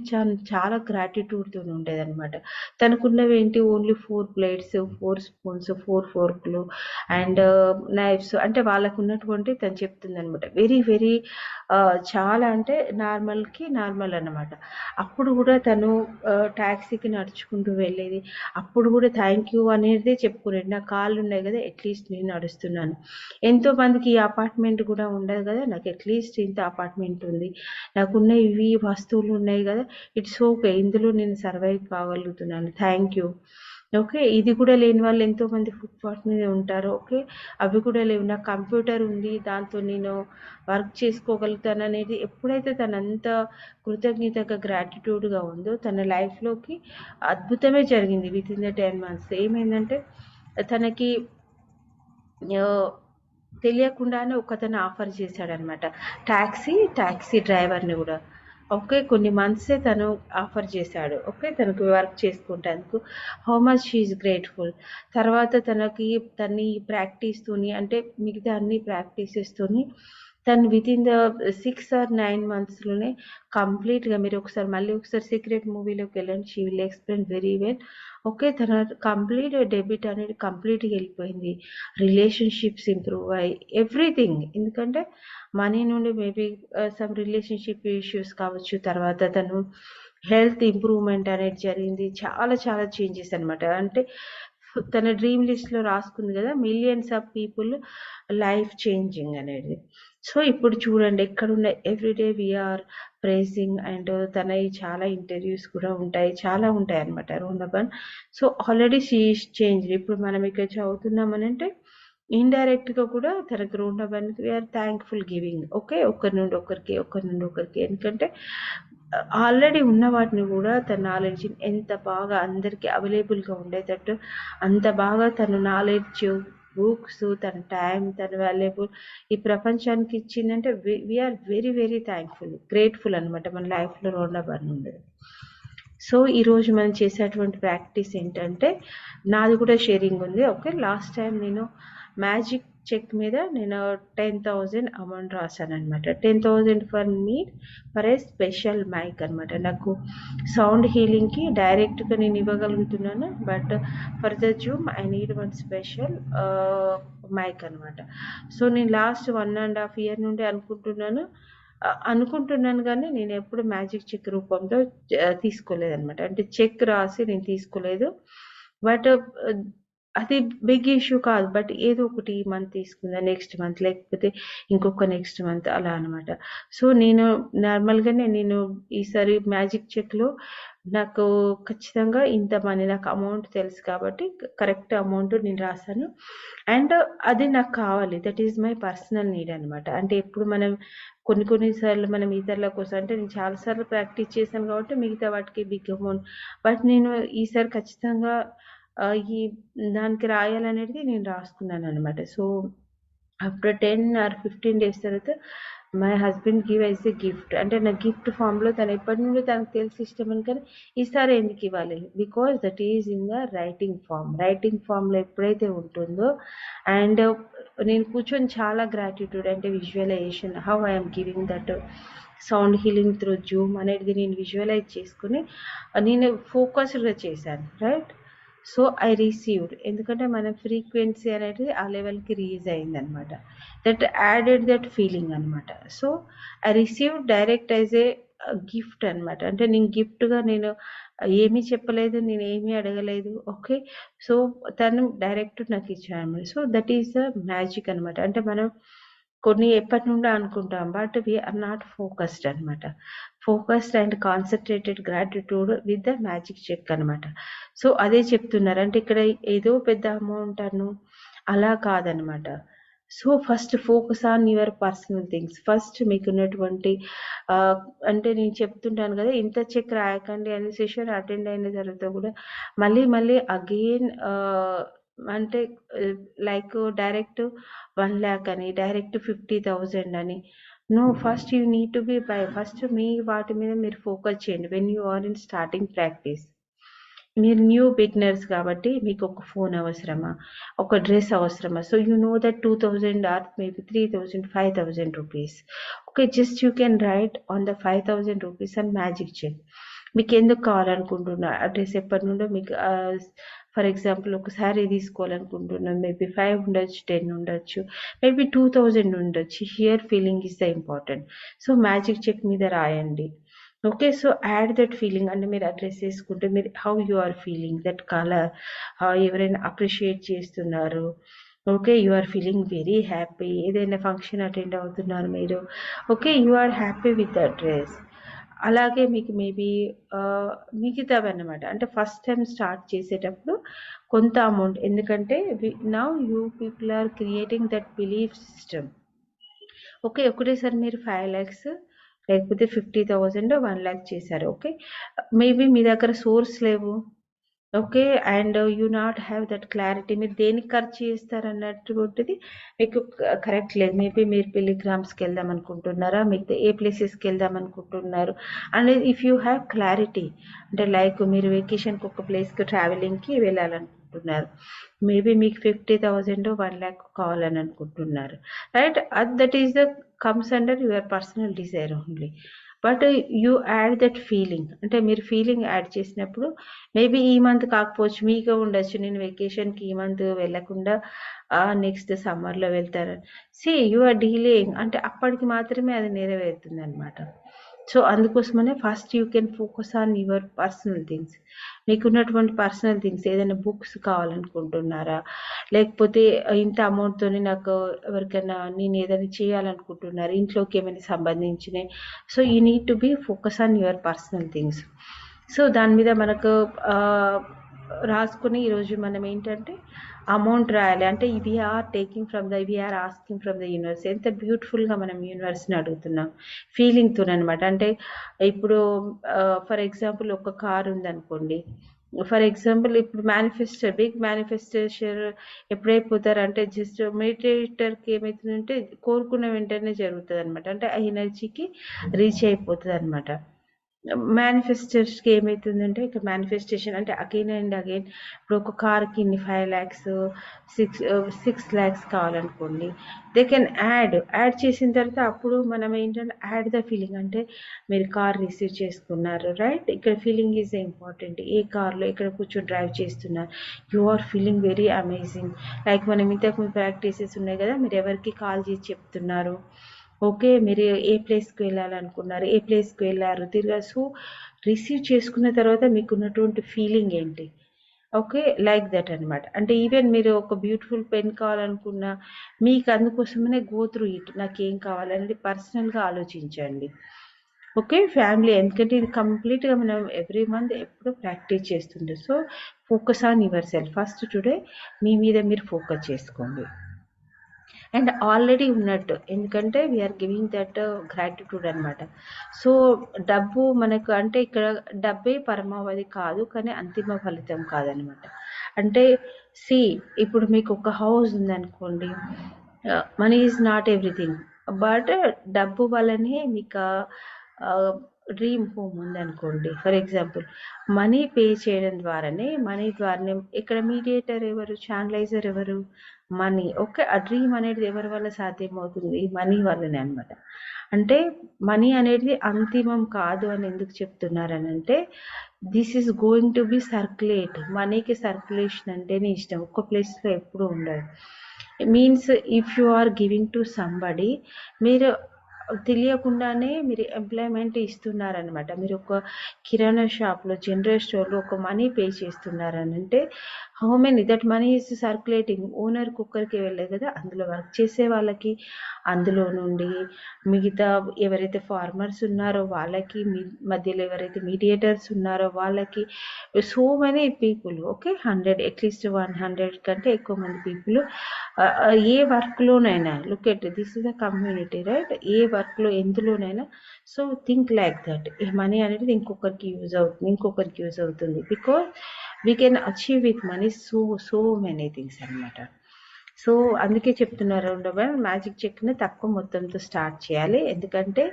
చాలా గ్రాటిట్యూడ్‌తోని ఉండేదనమాట. తనకున్నవేంటి ఓన్లీ 4 ప్లేట్స్, 4 స్పూన్స్, 4 ఫోర్క్‌లు అండ్ నైఫ్స్ అంటే వాళ్ళకున్నటువంటి తను చెప్తుందనమాట. వెరీ, వెరీ చాలా అంటే నార్మల్‌కి నార్మల్ అనమాట. అప్పుడు గూడా తను టాక్సీకి నడుచుకుంటూ వెళ్ళేది. అప్పుడు గూడా థ్యాంక్ యూ అనేదే చెప్పుకునేది. నా కాళ్ళున్నాయి గదా! అట్‌లీస్ట్ నేను నడుస్తున్నాను. ఎంతో మందికి ఈ అపార్ట్మెంట్ గూడా ఉండదు గదా! నాకు అట్‌లీస్ట్ ఇంత అపార్ట్మెంట్ ఉంది. నాకున్న ఇవి వస్తువులు ఉన్నాయి గదా! It's okay. ఇందులో నేను సర్వైవ్ కాగలుగుతున్నాను. Thank you. ఓకే. ఇది కూడా లేని వాళ్ళు ఎంతో మంది ఫుట్‌పాత్ మీద ఉంటారు. ఓకే. అవి కూడా లేవు. నాకు కంప్యూటర్ ఉంది. దాంతో నేను వర్క్ చేసుకోగలుగుతాననేది ఎప్పుడైతే తనంత కృతజ్ఞతగా, గ్రాటిట్యూడ్‌గా ఉందో తన లైఫ్‌లోకి అద్భుతమే జరిగింది వితిన్ ద 10 మంత్స్. ఏమైందంటే తనకి ఆహ్, తెలియకుండానే ఒకతను ఆఫర్ చేశాడనమాట. టాక్సీ డ్రైవర్‌ని గూడా. ఓకే. కొన్ని మంత్సే తను ఆఫర్ చేశాడు. ఓకే. తనకు వర్క్ చేసుకుంటందుకు. How much she is grateful. తర్వాత తన్ని ప్రాక్టీస్‌తోని అంటే మిగతా అన్ని ప్రాక్టీసెస్‌తోని తను వితిన్ ద 6 ఆర్ 9 మంత్స్‌లోనే కంప్లీట్‌గా మళ్ళీ ఒకసారి 'సీక్రెట్' మూవీలోకెళ్ళండి. She will explain very well. Okay. తన కంప్లీట్ డెబ్యూట్ అనేది కంప్లీట్‌గా ఎళ్ళిపోయింది. రిలేషన్‌షిప్స్ ఇంప్రూవ్ అయ్యి ఎవ్రీథింగ్. ఎందుకంటే మనీ నుండి మేబీ సమ్ రిలేషన్‌షిప్ ఇష్యూస్ కావచ్చు. తర్వాత తను హెల్త్ ఇంప్రూవ్‌మెంట్ అనేది జరిగింది. చాలా చాలా చేంజెస్ అనమాట. అంటే తన డ్రీమ్ లిస్ట్‌లో రాసుకుంది గదా! Millions of people life changing అనేది. సో, ఇప్పుడు చూడండి ఎక్కడున్న everyday we are praising and తనయి చాలా ఇంటర్వ్యూస్ కూడా ఉంటాయి. చాలా ఉంటాయన్నమాట Rhonda Byrne. So, already she is changed. ఇప్పుడు మనం ఇక్కడ చదువుతున్నామనంటే ఇండైరెక్ట్‌గా కూడా తనకు రోహనబన్‌కి we are thankful giving. Okay. ఒకరి నుండి ఒకరికి, ఒకరి నుండి ఒకరికి. ఎందుకంటే ఆల్రెడీ ఉన్న వాటిని గూడా తన నాలెడ్జ్‌ని ఎంత బాగా అందరికి అవైలబుల్‌గా ఉండేటట్టు అంత బాగా తను నాలెడ్జ్, బుక్స్, తన టైం, తన వాల్యుబుల్ ఈ ప్రపంచానికి ఇచ్చిందంటే we are very, very thankful. Grateful అనమాట మన లైఫ్‌లో రోహనబన్ ఉండడం. సో, ఈరోజు మనం చేసేటువంటి ప్రాక్టీస్ ఏంటంటే నాది కూడా షేరింగ్ ఉంది. ఓకే. లాస్ట్ టైం నేను మ్యాజిక్ చెక్ మీద నేను 10,000 అమౌంట్ రాశాననమాట. 10,000 ఫర్ ఏ స్పెషల్ మైక్ అనమాట. నాకు సౌండ్ హీలింగ్‌కి డైరెక్ట్‌గా నేను ఇవ్వగలుగుతున్నాను. But for the Zoom I need one special mic అనమాట. సో, నేను లాస్ట్ 1 ½ ఇయర్ నుండి అనుకుంటున్నాను గానీ నేనెప్పుడు మ్యాజిక్ చెక్ రూపంలో తీసుకోలేదనమాట. అంటే చెక్ రాసి నేను తీసుకోలేదు. బట్ అది బిగ్ ఇష్యూ కాదు. బట్ ఏదో ఒకటి ఈ మంత్ తీసుకుందాం, నెక్స్ట్ మంత్ లేకపోతే ఇంకొక నెక్స్ట్ మంత్ అలా అనమాట. సో, నేను నార్మల్‌గానే నేను ఈసారి మ్యాజిక్ చెక్‌లో నాకు ఖచ్చితంగా ఇంత మనీ నాకు అమౌంట్ తెలుసు కాబట్టి కరెక్ట్ అమౌంట్ నేను రాసాను. అండ్ అది నాకు కావాలి. That is my personal need అనమాట. అంటే ఎప్పుడు మనం కొన్ని సార్లు మనం ఇతరుల కోసం అంటే నేను చాలా సార్లు ప్రాక్టీస్ చేశాను కాబట్టి మిగతా వాటికి బిగ్ అమౌంట్. బట్ నేను ఈసారి ఖచ్చితంగా ఈ దానికి రాయాలనేది నేను రాసుకున్నాననమాట. సో, ఆఫ్టర్ 10 ఆర్ 15 డేస్ తర్వాత my husband give as a gift. అంటే నా గిఫ్ట్ ఫార్మ్‌లో తను ఎప్పటి నుండో తనకు తెలిసి ఇష్టమని కానీ ఈసారి ఎందుకివ్వాలి? Because that is in the writing form. Writing ఫార్మ్‌లో ఎప్పుడైతే ఉంటుందో అండ్ నేను కూర్చొని చాలా గ్రాటిట్యూడ్ అంటే visualisation how I am giving that sound healing through Zoom అనేది నేను విజువలైజ్ చేసుకొని నేను ఫోకస్డ్‌గా చేశాను. రైట్? సో ఐ రిసీవ్డ్, ఎందుకంటే మన ఫ్రీక్వెన్సీ అనేది ఆ లెవెల్కి రీజ్ అయిందనమాట. దట్ యాడెడ్ దట్ ఫీలింగ్ అనమాట. So I receive direct as a gift అనమాట. అంటే నేను గిఫ్ట్గా నేను ఏమీ చెప్పలేదు, నేను ఏమీ అడగలేదు. ఓకే, సో తను డైరెక్ట్ నాకు ఇచ్చాను. So that is the magic అనమాట. అంటే మనం కొన్ని ఎప్పటి నుండో అనుకుంటాం, బట్ వీఆర్ నాట్ ఫోకస్డ్ అనమాట. Focused and concentrated gratitude with the magic check అనమాట. సో అదే చెప్తున్నారు, అంటే ఇక్కడ ఏదో పెద్ద అమౌంట్ అను అలా కాదనమాట. So first focus on your personal things. First మీకున్నటువంటి అంటే నేను చెప్తుంటాను కదా, ఇంత చెక్ రాయకండి అని సెషన్ అటెండ్ అయిన తర్వాత కూడా మళ్ళీ మళ్ళీ అగైన్ అంటే లైక్ డైరెక్ట్ 1 lakh అని, డైరెక్ట్ 50,000 అని. No, first you need to be by. First మీ వాటి మీద మీరు ఫోకస్ చేయండి when you are in starting practice. మీరు న్యూ బిగినర్స్ కాబట్టి మీకు ఒక ఫోన్ అవసరమా, ఒక డ్రెస్ అవసరమా? So you know that 2,000 or maybe 3,000, 5,000 rupees. Okay, just you can write on the 5,000 rupees and magic check. మీకు ఎందుకు కావాలనుకుంటున్నా ఆ డ్రెస్, ఎప్పటి నుండో మీకు ఫర్ ఎగ్జాంపుల్ ఒక శారీ తీసుకోవాలనుకుంటున్నాం, మేబీ 5 ఉండొచ్చు, 10 ఉండొచ్చు, మేబీ 2,000 ఉండొచ్చు. Here feeling is the important. So magic check మీద రాయండి. Okay, so add that feeling. అంటే మీరు అడ్రస్ చేసుకుంటే మీరు how you are feeling, that colour, ఎవరైనా అప్రిషియేట్ చేస్తున్నారు. Okay, you are feeling very happy. ఏదైనా ఫంక్షన్ అటెండ్ అవుతున్నారు మీరు, okay, you are happy with that dress. అలాగే మీకు మేబీ మిగతావి అన్నమాట. అంటే ఫస్ట్ టైం స్టార్ట్ చేసేటప్పుడు కొంత అమౌంట్, ఎందుకంటే now you people are creating that belief system. Okay, ఒకటేసారి మీరు 5 lakhs లేకపోతే 50,000, 1 lakh చేశారు. ఓకే, మేబీ మీ దగ్గర సోర్స్ లేవు. Okay, and you not have that clarity, మీరు దేనికి ఖర్చు చేస్తారు అన్నటువంటిది మీకు కరెక్ట్ లేదు. మేబీ మీరు పిలిగ్రామ్స్కి వెళ్దాం అనుకుంటున్నారా, మీకు ఏ ప్లేసెస్కి వెళ్దాం అనుకుంటున్నారు అనేది ఇఫ్ యూ హ్యావ్ క్లారిటీ. అంటే లైక్ మీరు వెకేషన్కి ఒక ప్లేస్కి ట్రావెలింగ్కి వెళ్ళాలనుకుంటున్నారు, మేబీ మీకు 50,000, 1 lakh కావాలని అనుకుంటున్నారు, right? That is the comes under your personal desire only. But you add that feeling. అంటే మీరు ఫీలింగ్ యాడ్ చేసినప్పుడు మేబీ ఈ మంత్ కాకపోవచ్చు, మీకు ఉండొచ్చు నేను వెకేషన్కి ఈ మంత్ వెళ్ళకుండా నెక్స్ట్ సమ్మర్లో వెళ్తారని. సి యు ఆర్ డీలేయింగ్, అంటే అప్పటికి మాత్రమే అది నెరవేరుతుంది అనమాట. సో అందుకోసమనే first you can focus on your personal things. మీకున్నటువంటి పర్సనల్ థింగ్స్, ఏదైనా బుక్స్ కావాలనుకుంటున్నారా, లేకపోతే ఇంత అమౌంట్తోని నాకు ఎవరికైనా నేను ఏదైనా చేయాలనుకుంటున్నారు, ఇంట్లోకి ఏమైనా సంబంధించినవి. So you need to be focus on your personal things. So దాని మీద మనకు రాసుకుని ఈరోజు మనం ఏంటంటే అమౌంట్ రాయాలి. అంటే we are taking from the, we are asking from the universe. ఎంత బ్యూటిఫుల్గా మనం యూనివర్స్ని అడుగుతున్నాం ఫీలింగ్తో అనమాట. అంటే ఇప్పుడు ఫర్ ఎగ్జాంపుల్ ఒక కార్ ఉందనుకోండి, ఫర్ ఎగ్జాంపుల్ ఇప్పుడు మేనిఫెస్టర్, బిగ్ మేనిఫెస్టేషన్ ఎప్పుడైపోతారంటే జస్ట్ మెడిటేటర్కి ఏమవుతుందంటే కోరుకున్న వెంటనే జరుగుతుంది అనమాట. అంటే ఆ ఎనర్జీకి రీచ్ అయిపోతుంది అనమాట. మేనిఫెస్టర్స్కి ఏమవుతుందంటే ఇక్కడ మేనిఫెస్టేషన్ అంటే అగైన్ అండ్ అగైన్. ఇప్పుడు ఒక కార్కి ఇన్ని 5 lakhs, 6 lakhs కావాలనుకోండి, దే కెన్ యాడ్ చేసిన తర్వాత అప్పుడు మనం ఏంటంటే యాడ్ ద ఫీలింగ్. అంటే మీరు కార్ రిసీవ్ చేసుకున్నారు, రైట్? ఇక్కడ ఫీలింగ్ ఈజ్ ఇంపార్టెంట్. ఏ కార్లో ఇక్కడ కూర్చొని డ్రైవ్ చేస్తున్నారు, you are feeling very amazing. Like మనం ఇంతకు ప్రాక్టీసెస్ ఉన్నాయి కదా, మీరు ఎవరికి కాల్ చేసి చెప్తున్నారు, ఓకే, మీరు ఏ ప్లేస్కి వెళ్ళాలనుకున్నారు, ఏ ప్లేస్కి వెళ్ళారు తిరిగా. సో రిసీవ్ చేసుకున్న తర్వాత మీకున్నటువంటి ఫీలింగ్ ఏంటి, ఓకే, లైక్ దట్ అనమాట. అంటే ఈవెన్ మీరు ఒక బ్యూటిఫుల్ పెన్ కావాలనుకున్నా మీకు అందుకోసమనే గో త్రూ ఇట్, నాకు ఏం కావాలనేది పర్సనల్గా ఆలోచించండి. ఓకే, ఫ్యామిలీ, ఎందుకంటే ఇది కంప్లీట్గా మనం ఎవ్రీ మంత్ ఎప్పుడూ ప్రాక్టీస్ చేస్తుండే. So focus on your self. First today మీ మీద మీరు ఫోకస్ చేసుకోండి. అండ్ ఆల్రెడీ ఉన్నట్టు, ఎందుకంటే వీఆర్ గివింగ్ దట్ గ్రాటిట్యూడ్ అనమాట. సో డబ్బు మనకు అంటే ఇక్కడ డబ్బే పరమావధి కాదు, కానీ అంతిమ ఫలితం కాదనమాట. అంటే సి ఇప్పుడు మీకు ఒక హౌస్ ఉందనుకోండి, money is not everything, but డబ్బు వల్లనే మీకు డ్రీమ్ హోమ్ ఉందనుకోండి. ఫర్ ఎగ్జాంపుల్ మనీ పే చేయడం ద్వారానే ఇక్కడ మీడియేటర్ ఎవరు? ఛానలైజర్ ఎవరు? మనీ. ఓకే. ఆ డ్రీమ్ అనేది ఎవరి వల్ల సాధ్యమవుతుంది? మనీ వల్లనే అనమాట. అంటే మనీ అనేది అంతిమం కాదు అని ఎందుకు చెప్తున్నారనంటే, this is going to be circulate. మనీకి సర్క్యులేషన్ అంటేనే ఇష్టం. ఒక్క ప్లేస్‌లో ఎప్పుడూ ఉండదు. Means if you are giving to somebody, మీరు తెలియకుండానే మీరు ఎంప్లాయ్మెంట్ ఇస్తున్నారనమాట. మీరు ఒక కిరాణా షాప్లో, జనరల్ స్టోర్లో ఒక మనీ పే చేస్తున్నారనంటే how many that money is circulating. ఓనర్కి ఒక్కరికి వెళ్ళే కదా, అందులో వర్క్ చేసే వాళ్ళకి, అందులో నుండి మిగతా ఎవరైతే ఫార్మర్స్ ఉన్నారో వాళ్ళకి, మధ్యలో ఎవరైతే మీడియేటర్స్ ఉన్నారో వాళ్ళకి, so many people. Okay. 100 at least 100 కంటే ఎక్కువ మంది పీపుల్ ఏ వర్క్లోనైనా, look at this is a community, right? ఏ వర్క్లో ఎందులోనైనా. So think like that. ఈ మనీ అనేది ఇంకొకరికి యూజ్ అవుతుంది. Because we can achieve with money so many things అనమాట. సో అందుకే చెప్తున్నారు మ్యాజిక్ చెక్ని తక్కువ మొత్తంతో స్టార్ట్ చేయాలి. ఎందుకంటే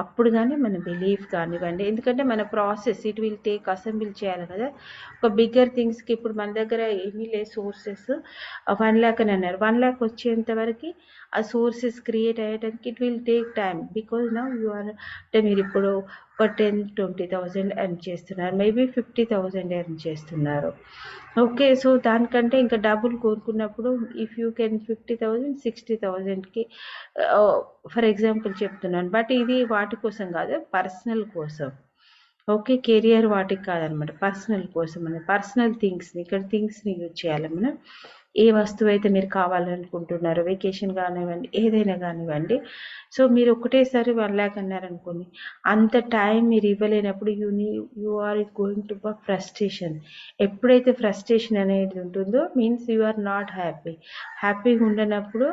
అప్పుడు కానీ మన బిలీఫ్ కానివ్వండి, ఎందుకంటే మన process it will take assemble చేయాలి కదా. ఒక బిగ్గర్ థింగ్స్కి ఇప్పుడు మన దగ్గర ఏమీ లేదు సోర్సెస్. 1,00,000 అని అన్నారు. 1,00,000 వచ్చేంత వరకు ఆ సోర్సెస్ క్రియేట్ అయ్యేటానికి it will take time. Because now you are, అంటే మీరు ఇప్పుడు ఒక 10,000-20,000 ఎర్న్ చేస్తున్నారు, మేబీ 50,000 ఎర్న్ చేస్తున్నారు. ఓకే. సో దానికంటే ఇంకా డబ్బులు కోరుకున్నప్పుడు ఇఫ్ యూ కెన్ 50,000, 60,000కి ఫర్ ఎగ్జాంపుల్ చెప్తున్నాను. బట్ ఇది వాటి కోసం కాదు, పర్సనల్ కోసం. ఓకే. కెరియర్ వాటికి కాదనమాట, పర్సనల్ కోసం. మన పర్సనల్ థింగ్స్ని, ఇక్కడ థింగ్స్ని యూజ్ చేయాలి మనం. ఏ వస్తువు అయితే మీరు కావాలనుకుంటున్నారో, వెకేషన్ కానివ్వండి, ఏదైనా కానివ్వండి. సో మీరు ఒకటేసారి 1,00,000 అన్నారనుకోండి, అంత టైం మీరు ఇవ్వలేనప్పుడు you are going to frustration. ఎప్పుడైతే ఫ్రస్ట్రేషన్ అనేది ఉంటుందో మీన్స్ యూ ఆర్ నాట్ హ్యాపీగా ఉండనప్పుడు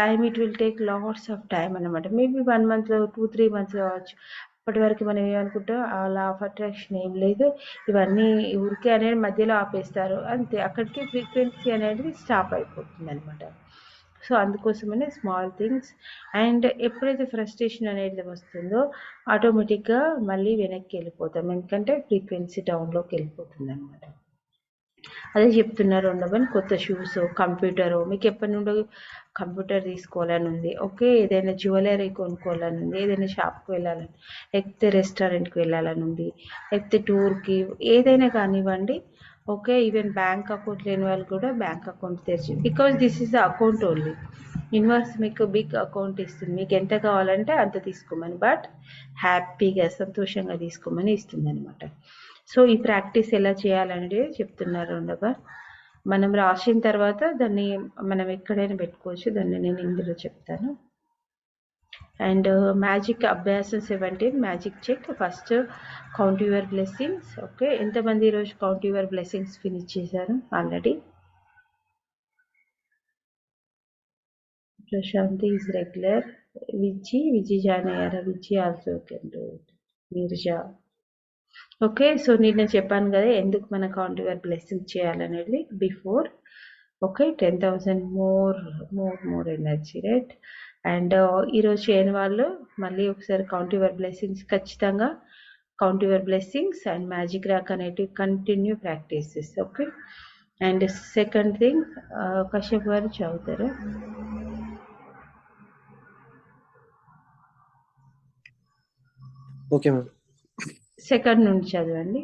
time it will take lots of time అనమాట. మేబీ 1 మంత్లో 2-3 మంత్స్ కావచ్చు. అప్పటి వరకు మనం ఏమనుకుంటాం, ఆ లా ఆఫ్ అట్రాక్షన్ ఏం లేదు, ఇవన్నీ ఊరికే అనేది మధ్యలో ఆపేస్తారు అంతే. అక్కడికి ఫ్రీక్వెన్సీ అనేది స్టాప్ అయిపోతుంది అనమాట. సో అందుకోసమనే స్మాల్ థింగ్స్. అండ్ ఎప్పుడైతే ఫ్రస్ట్రేషన్ అనేది వస్తుందో ఆటోమేటిక్గా మళ్ళీ వెనక్కి వెళ్ళిపోతాం, ఎందుకంటే ఫ్రీక్వెన్సీ డౌన్లోకి వెళ్ళిపోతుంది అనమాట. అదే చెప్తున్నారు ఉండమని. కొత్త షూస్, కంప్యూటరు, మీకు ఎప్పటి నుండో కంప్యూటర్ తీసుకోవాలని ఉంది. ఓకే. ఏదైనా జ్యువెలరీ కొనుక్కోవాలని ఉంది, ఏదైనా షాప్కి వెళ్ళాలని, లేకపోతే రెస్టారెంట్కి వెళ్ళాలని ఉంది, లేకపోతే టూర్కి, ఏదైనా కానివ్వండి. ఓకే. ఈవెన్ బ్యాంక్ అకౌంట్ లేని వాళ్ళు కూడా బ్యాంక్ అకౌంట్ తెరిచి, because this is the account only. Universe మీకు బిగ్ అకౌంట్ ఇస్తుంది, మీకు ఎంత కావాలంటే అంత తీసుకోమని, బట్ హ్యాపీగా సంతోషంగా తీసుకోమని ఇస్తుంది అనమాట. సో ఈ ప్రాక్టీస్ ఎలా చేయాలనేది చెప్తున్నారు ఉండగా. మనం రాసిన తర్వాత దాన్ని మనం ఎక్కడైనా పెట్టుకోవచ్చు. దాన్ని నేను ఇందులో చెప్తాను. అండ్ మ్యాజిక్ అభ్యాసం 17 magic check. First count your blessings. Okay. ఎంతమంది ఈరోజు కౌంట్ యువర్ బ్లెస్సింగ్స్ ఫినిష్ చేశారు already? Prashanti is regular. Viji join అయ్యారా? Viji also can do it. Nirja. Okay. So నేను చెప్పాను కదా ఎందుకు మన కౌంట్ యువర్ బ్లెస్సింగ్ చేయాలనేది before. Okay. 10,000 more energy, right? And ఈరోజు చేయని వాళ్ళు మళ్ళీ ఒకసారి కౌంట్ యువర్ బ్లెస్సింగ్స్, ఖచ్చితంగా count your blessings and magic rock అనేటివి continue practices. Okay. And second thing, Kashyap గారు చదువుతారా? Okay ma'am. సెకండ్ నుండి చదవండి.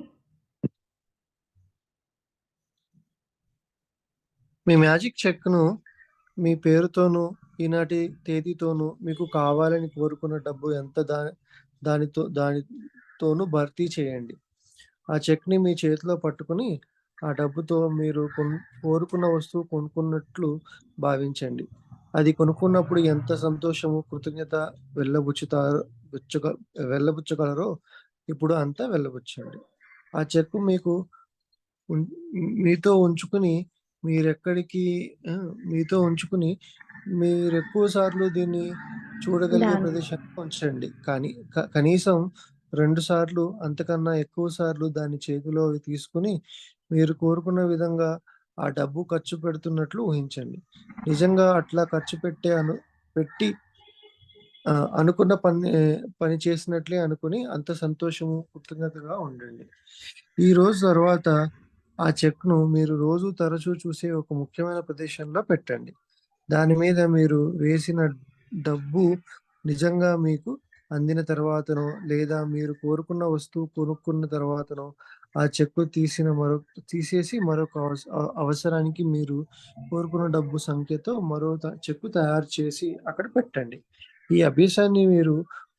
మీ మ్యాజిక్ చెక్ను మీ పేరుతోనూ ఈనాటి తేదీతోనూ మీకు కావాలని కోరుకున్న డబ్బు ఎంత దానితోనూ భర్తీ చేయండి. ఆ చెక్ని మీ చేతిలో పట్టుకుని ఆ డబ్బుతో మీరు కోరుకున్న వస్తువు కొనుక్కున్నట్లు భావించండి. అది కొనుక్కున్నప్పుడు ఎంత సంతోషము, కృతజ్ఞత వెళ్ళబుచ్చగలరో ఇప్పుడు అంతా వెళ్ళబుచ్చండి. ఆ చెక్కు మీతో ఉంచుకుని మీరెక్కువ సార్లు దీన్ని చూడగలిగే దాని ప్రదేశంలో ఉంచండి. కానీ కనీసం 2 సార్లు, అంతకన్నా ఎక్కువ సార్లు దాన్ని చేతిలోకి తీసుకుని మీరు కోరుకున్న విధంగా ఆ డబ్బు ఖర్చు పెడుతున్నట్లు ఊహించండి. నిజంగా అట్లా ఖర్చు పెట్టి అనుకున్న పని చేసినట్లే అనుకుని అంత సంతోషము, కృతజ్ఞతగా ఉండండి. ఈ రోజు తర్వాత ఆ చెక్‌ను మీరు రోజు తరచూ చూసే ఒక ముఖ్యమైన ప్రదేశంలో పెట్టండి. దాని మీద మీరు వేసిన డబ్బు నిజంగా మీకు అందిన తర్వాతనో, లేదా మీరు కోరుకున్న వస్తువు కొనుక్కున్న తర్వాతనో, ఆ చెక్కు తీసేసి మరొక అవసరానికి మీరు కోరుకున్న డబ్బు సంఖ్యతో మరో చెక్కు తయారు చేసి అక్కడ పెట్టండి. ఈ అభ్యాసాన్ని మీరు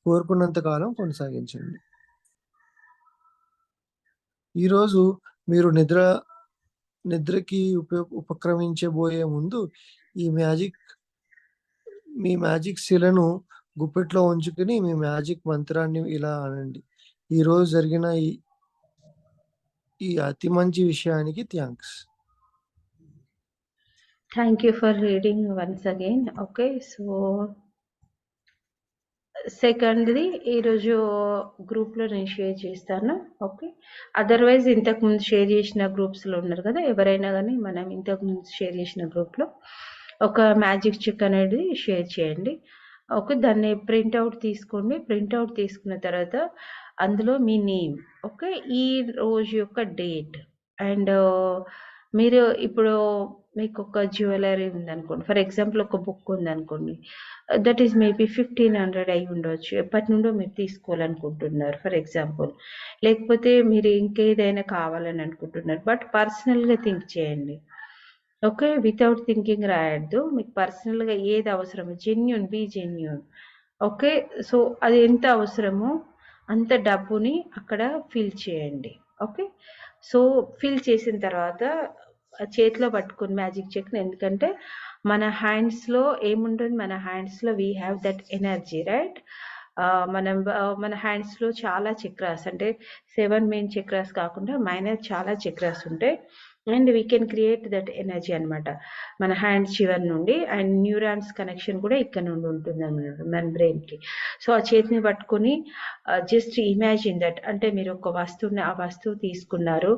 కోరుకున్నంత కాలం కొనసాగించండి. ఈరోజు మీరు నిద్రకి ఉపక్రమించబోయే ముందు ఈ మీ మ్యాజిక్ శిలను గుప్పెట్లో ఉంచుకుని మీ మ్యాజిక్ మంత్రాన్ని ఇలా అనండి. ఈరోజు జరిగిన ఈ అతి మంచి విషయానికి thanks. Thank you for reading once again. Okay, so సెకండ్ది ఈరోజు గ్రూప్లో నేను షేర్ చేస్తాను. ఓకే, అదర్వైజ్ ఇంతకుముందు షేర్ చేసిన గ్రూప్స్లో ఉన్నారు కదా, ఎవరైనా కానీ మనం ఇంతకుముందు షేర్ చేసిన గ్రూప్లో ఒక మ్యాజిక్ చెక్ అనేది షేర్ చేయండి. ఓకే, దాన్ని ప్రింట్అవుట్ తీసుకోండి. ప్రింట్అవుట్ తీసుకున్న తర్వాత అందులో మీ నేమ్, ఓకే, ఈ రోజు యొక్క డేట్, అండ్ మీరు ఇప్పుడు మీకు ఒక జ్యువెలరీ ఉందనుకోండి, ఫర్ ఎగ్జాంపుల్ ఒక బుక్ ఉందనుకోండి, దట్ ఈస్ మేబీ 1500 అయి ఉండవచ్చు. ఎప్పటి నుండో మీరు తీసుకోవాలనుకుంటున్నారు ఫర్ ఎగ్జాంపుల్, లేకపోతే మీరు ఇంకేదైనా కావాలని అనుకుంటున్నారు, బట్ పర్సనల్గా థింక్ చేయండి. ఓకే, వితౌట్ థింకింగ్ రాయొద్దు. మీకు పర్సనల్గా ఏది అవసరమో బీ జెన్యూన్. ఓకే, సో అది ఎంత అవసరమో అంత డబ్బుని అక్కడ ఫిల్ చేయండి. ఓకే, సో ఫిల్ చేసిన తర్వాత చేతిలో పట్టుకుని మ్యాజిక్ చెక్ని, ఎందుకంటే మన హ్యాండ్స్లో ఏముంటుంది, మన హ్యాండ్స్లో we have that energy, right? మన హ్యాండ్స్లో చాలా చక్రాస్, అంటే 7 మెయిన్ చక్రాస్ కాకుండా మైనర్ చాలా చక్రాస్ ఉంటాయి, and we can create that energy అనమాట మన హ్యాండ్ చివరి నుండి, అండ్ న్యూరాన్స్ కనెక్షన్ కూడా ఇక్కడ నుండి ఉంటుంది అన్నమాట మన బ్రెయిన్కి. సో ఆ చేతిని పట్టుకొని జస్ట్ ఇమాజిన్ దట్, అంటే మీరు ఒక వస్తువుని, ఆ వస్తువు తీసుకున్నారు,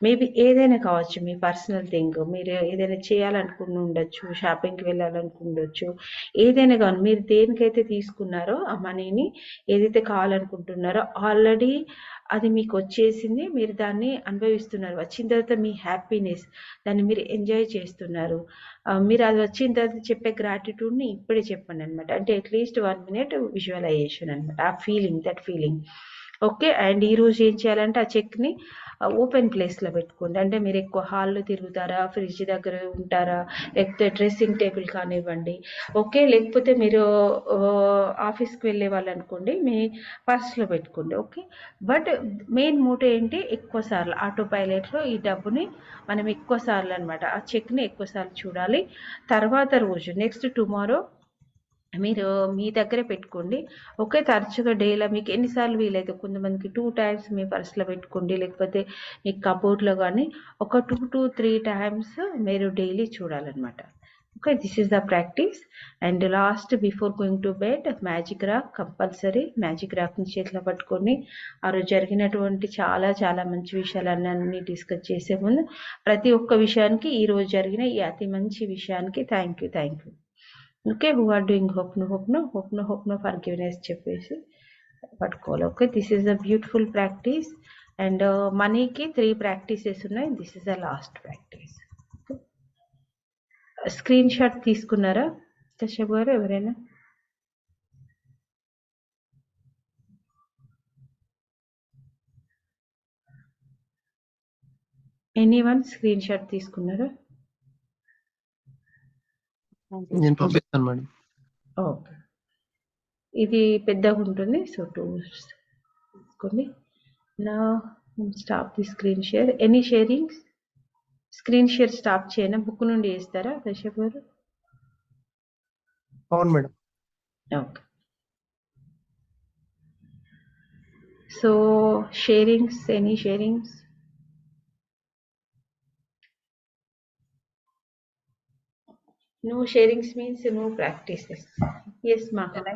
మేబీ ఏదైనా కావచ్చు, మీ పర్సనల్ థింగ్, మీరు ఏదైనా చేయాలనుకుని ఉండొచ్చు, షాపింగ్కి వెళ్ళాలనుకుండొచ్చు, ఏదైనా కానీ మీరు దేనికైతే తీసుకున్నారో ఆ మనీని, ఏదైతే కావాలనుకుంటున్నారో ఆల్రెడీ అది మీకు వచ్చేసింది, మీరు దాన్ని అనుభవిస్తున్నారు. వచ్చిన తర్వాత మీ హ్యాపీనెస్, దాన్ని మీరు ఎంజాయ్ చేస్తున్నారు. మీరు అది వచ్చిన తర్వాత చెప్పే గ్రాటిట్యూడ్ని ఇప్పుడే చెప్పండి అనమాట, అంటే అట్లీస్ట్ 1 minute విజువలైజేషన్ అనమాట, ఆ feeling, that feeling. Okay, and ఈరోజు ఏం చేయాలంటే ఆ చెక్ని ఓపెన్ ప్లేస్లో పెట్టుకోండి. అంటే మీరు ఎక్కువ హాల్లో తిరుగుతారా, ఫ్రిడ్జ్ దగ్గర ఉంటారా, లేకపోతే డ్రెస్సింగ్ టేబుల్ కానివ్వండి, ఓకే, లేకపోతే మీరు ఆఫీస్కి వెళ్ళే వాళ్ళు అనుకోండి, మీ పర్స్లో పెట్టుకోండి. ఓకే, బట్ మెయిన్ మోటో ఏంటి, ఎక్కువ సార్లు ఆటో పైలట్లో ఈ డబ్బుని మనం ఎక్కువ సార్లు అనమాట, ఆ చెక్ని ఎక్కువ సార్లు చూడాలి. తర్వాత రోజు నెక్స్ట్ టుమారో మీరు మీ దగ్గరే పెట్టుకోండి. ఓకే, తరచుగా డేలో మీకు ఎన్నిసార్లు వీలైతే, కొంతమందికి 2 times మీ పర్స్లో పెట్టుకోండి, లేకపోతే మీ కబోర్డ్లో కానీ ఒక 2 to 3 times మీరు డైలీ చూడాలన్నమాట. Okay, this is the practice. And last before going to bed, magic rock compulsory. Magic రాక్ని చేతిలో పట్టుకొని ఆ రోజు జరిగినటువంటి చాలా చాలా మంచి విషయాలన్నీ డిస్కస్ చేసే ముందు ప్రతి ఒక్క విషయానికి, ఈరోజు జరిగిన ఈ అతి మంచి విషయానికి thank you. Okay, who are doing హోప్నో ఫర్గివ్నెస్ చెప్పేసి పట్టుకోవాలి. Okay, this is a beautiful practice. And మనీకి 3 ప్రాక్టీసెస్ ఉన్నాయి, this is the last practice. Screenshot తీసుకున్నారా కశ్యప్ గారు ఎవరైనా? ఎనీవన్ స్క్రీన్ షాట్ తీసుకున్నారా? నేను పంపిస్తాను మేడం. ఓకే, ఇది పెద్దగా ఉంటుంది, సో 2 తీసుకోండి. నా stop the screen share. Any sharings? Screen share stop చేయనా, బుక్ నుండి చేస్తారా కశ్యప్ గారు? అవును madam. Okay, so sharings, any sharings? No sharings means no practices. Yes, Maha. Can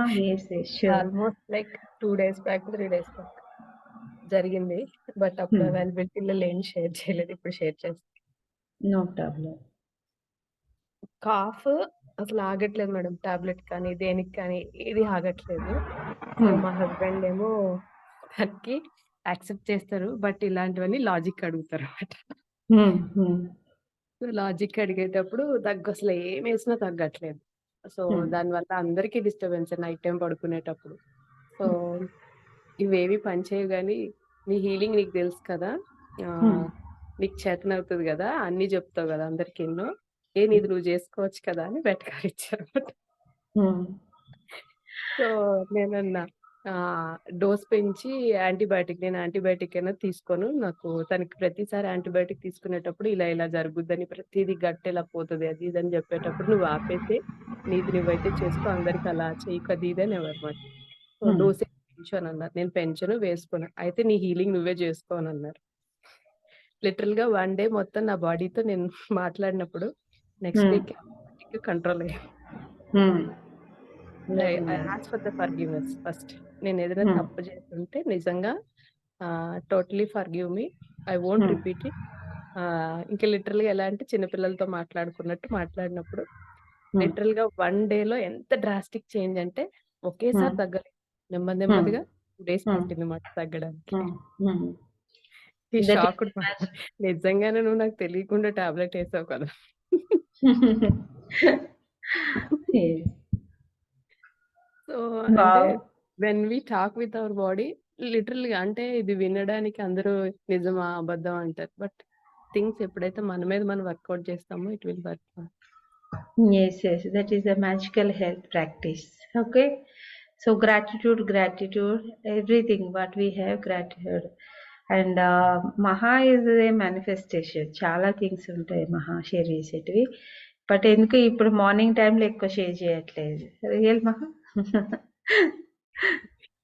I? Yes, sure. Almost like 2 days back, 3 days back జరిగింది. But అప్పుడు అవైలబిలిటీలో లేని share చేయలేదు, ఇప్పుడు షేర్ చేస్తాను. No problem. కాఫ్ అసలు ఆగట్లేదు మేడం. టాబ్లెట్ కానీ, దేనికి కానీ ఏది ఆగట్లేదు. సో, మా హస్బెండ్ ఏమో దానికి యాక్సెప్ట్ చేస్తారు. బట్ ఇలాంటివన్నీ లాజిక్ అడుగుతారన్నమాట. సో, లాజిక్ అడిగేటప్పుడు అసలు ఏమేసినా తగ్గట్లేదు. సో, దానివల్ల అందరికీ డిస్టర్బెన్సే నైట్ టైమ్ పడుకునేటప్పుడు. సో, ఇవేవి పనిచేయవు గానీ, నీ హీలింగ్ నీకు తెలుసు కదా! నీకు చేతనవుతది గదా! అన్నీ జెప్తావు గదా! అందరికిను. నీది నువ్వు జేసుకోవచ్చు కదా! అని వెటకారిచ్చారన్నమాట. సో, నేనన్నా డోస్ పెంచి నేను యాంటీబయాటిక్ అయినా తీసుకోను. తనకి ప్రతిసారి యాంటీబయాటిక్ తీసుకునేటప్పుడు ఇలా జరుగుద్దని ప్రతీదీ గట్టెలా పోతది అది ఇది అని జెప్పేటప్పుడు నువ్వు ఆపేసేయి. నీది నువ్వైతే చేసుకో. అందరికి అలా చెయ్యకు అది ఇది అనేవారన్నమాట. సో, డోసేజ్ పెంచు అనన్నారు. నేను పెంచను, వేసుకోను. అయితే నీ హీలింగ్ నువ్వే జేసుకో అనన్నారు. లిటరల్‌గా 1 డే మొత్తం నా బాడీతో నేను మాట్లాడినప్పుడు నెక్స్ట్ డేకి ఆటోమేటిక్‌గా కంట్రోల్ అయ్యాను. I ask for the forgiveness first. నేనేదైనా తప్పు చేస్తుంటే నిజంగా totally forgive me. I won't repeat it. ఇంకా లిటరల్‌గా ఎలా అంటే చిన్న పిల్లలతో మాట్లాడుకున్నట్టు మాట్లాడినప్పుడు లిటరల్‌గా 1 డేలో ఎంత డ్రాస్టిక్ చేంజ్ అంటే ఒకేసారి తగ్గలేదు. నెమ్మదిగా 2 డేస్ పట్టిందన్నమాట తగ్గడానికి. ఈ That is షాక్‌డ్ నిజంగానే నువ్వు నాకు తెలియకుండా టాబ్లెట్ ఏసావు కదా! yes. సో, అంటే Wow. When we talk with our body లిటరల్‌గా అంటే ఇది వినడానికి అందరూ నిజమా? అబద్ధమా? అంటారు. బట్ థింగ్స్ ఎప్పుడైతే మన మీద మనం వర్కౌట్ చేస్తామో it will work. Yes, that is a magical health practice. Okay. So gratitude, everything what we have, gratitude. And Maha is a manifestation. చాలా థింగ్స్ ఉంటాయి మహా షేర్ చేసేటివి. బట్ ఎందుకు ఇప్పుడు మార్నింగ్ టైంలో ఎక్కువ షేర్ చేయట్లేదు. రియల్ మహా.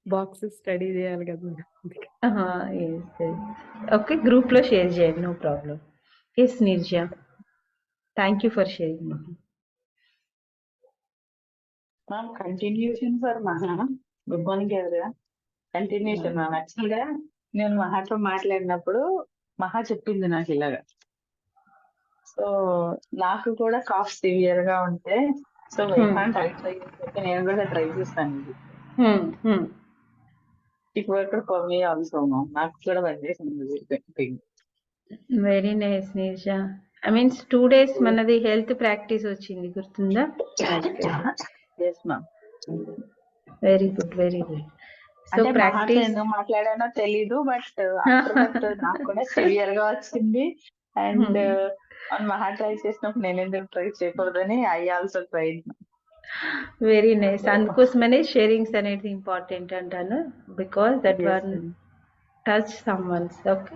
బాక్స్ స్టడీ చేయాలి కదా! ఓకే, గ్రూప్లో షేర్ చేయండి, no problem. Yes Nirja, thank you for sharing Maha. Ma'am continuation for Maha. Good morning everyone. Continuation ma'am. యాక్చువల్ గా నేను మహాతో మాట్లాడినప్పుడు మహా చెప్పింది నాకు ఇలాగా. సో నాకు కూడా కాఫ్ సివియర్ గా ఉంటే సో వైఫాన్ ట్రై చేస్తే నేను కూడా ట్రై చేస్తాను ఇది. It work for me also ma'am. నాకు కూడా పనిచేసింది. Very nice Nirja. I means 2 days మనది హెల్త్ ప్రాక్టీస్ వచ్చింది, గుర్తుందా? Yes ma'am. Very good, very good. So అంటే మహాతో ప్రాక్టీస్ ఎందుకు మాట్లాడానో తెలీదు, బట్ ఆఫ్టర్ దట్ నాకు కూడా సివియర్ గా వచ్చింది. అండ్ మహా ట్రై చేసినప్పుడు నేను ఎందుకు ట్రై చేయకూడదని I also try. Very nice. అందుకోసమనే షేరింగ్స్ అనేది ఇంపార్టెంట్ అంటాను, because that one touch someone's. Okay,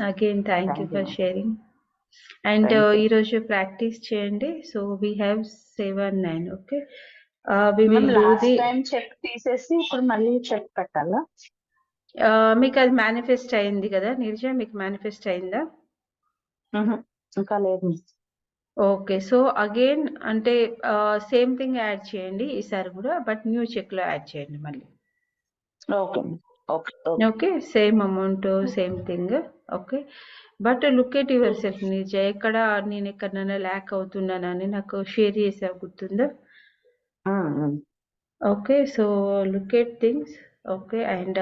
again thank you for sharing. And ఈరోజు ప్రాక్టీస్ చేయండి. So we have 7, 9. Okay, we will do the. Check తీసేసి ఇప్పుడు మళ్ళీ చెక్ పెట్టాలా? మీకు అది మేనిఫెస్ట్ అయింది కదా నిర్జ, మీకు మేనిఫెస్ట్ అయిందా? ఇంకా లేదు. ఓకే, సో అగైన్ అంటే సేమ్ థింగ్ యాడ్ చేయండి ఈసారి కూడా, బట్ న్యూ చెక్లో యాడ్ చేయండి మళ్ళీ. Okay, same amount, same thing. Okay, but look at your self Nirja. నేను ఎక్కడైనా ల్యాక్ అవుతున్నానని నాకు షేర్ చేసావు, గుర్తుందా? Okay, so look at things. Okay, and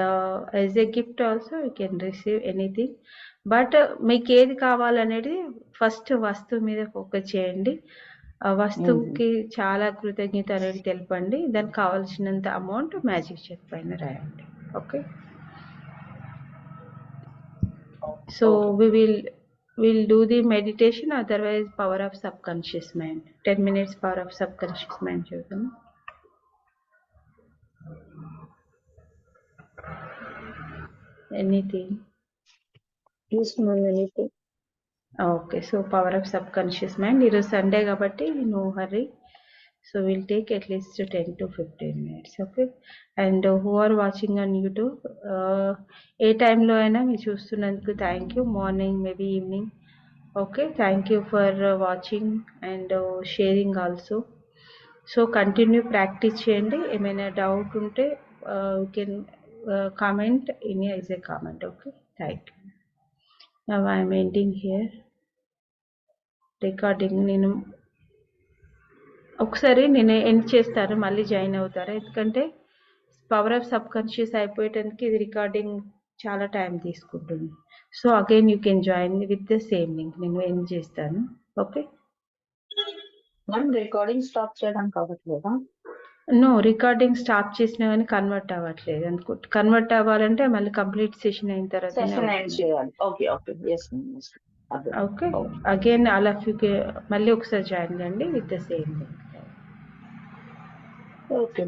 as a gift also you can receive anything. But మీకు ఏది కావాలనేది ఫస్ట్ వస్తువు మీద ఫోకస్ చేయండి. ఆ వస్తువుకి చాలా కృతజ్ఞత అనేది తెలపండి. దానికి కావాల్సినంత అమౌంట్ మ్యాజిక్ చెక్ పైన రాయండి. Okay, so we'll do the meditation, otherwise power of subconscious mind. 10 minutes power of subconscious mind చూద్దాం. Anything? Yes, ma'am, anything. Okay, so power of subconscious mind. It is Sunday kabatti, no hurry. So we'll take at least 10 to 15 minutes. Okay, and who are watching on YouTube, ఏ టైంలో అయినా మీరు చూస్తున్నందుకు thank you. Morning, maybe evening. Okay, thank you for watching and sharing also. So continue practice చేయండి. ఏమైనా doubt ఉంటే you can comment in as a comment. Okay, thank you. Now I am ending here. Recording నేను ఒకసారి నేను end చేస్తాను, మళ్ళీ join అవుతారా? ఎందుకంటే పవర్ ఆఫ్ సబ్ కాన్షియస్ అయిపోయేటానికి ఇది రికార్డింగ్ చాలా టైం తీసుకుంటుంది. So again you can join with the same link. నేను ఎండ్ చేస్తాను. ఓకే, మనం రికార్డింగ్ స్టాప్ చేయడానికి అవ్వట్లేదా? నో, రికార్డింగ్ స్టాప్ చేసినా కానీ కన్వర్ట్ అవ్వట్లేదు అనుకుంటా. కన్వర్ట్ అవ్వాలంటే మళ్ళీ కంప్లీట్ సెషన్ అయిన తర్వాతనే సెషన్ ఎండ్ అవుతుంది. చేయాలి. ఓకే ఓకే, ఎస్ అదే. Okay, okay again all of you మళ్ళీ ఒకసారి జాయిన్ కండి with the same link. Okay.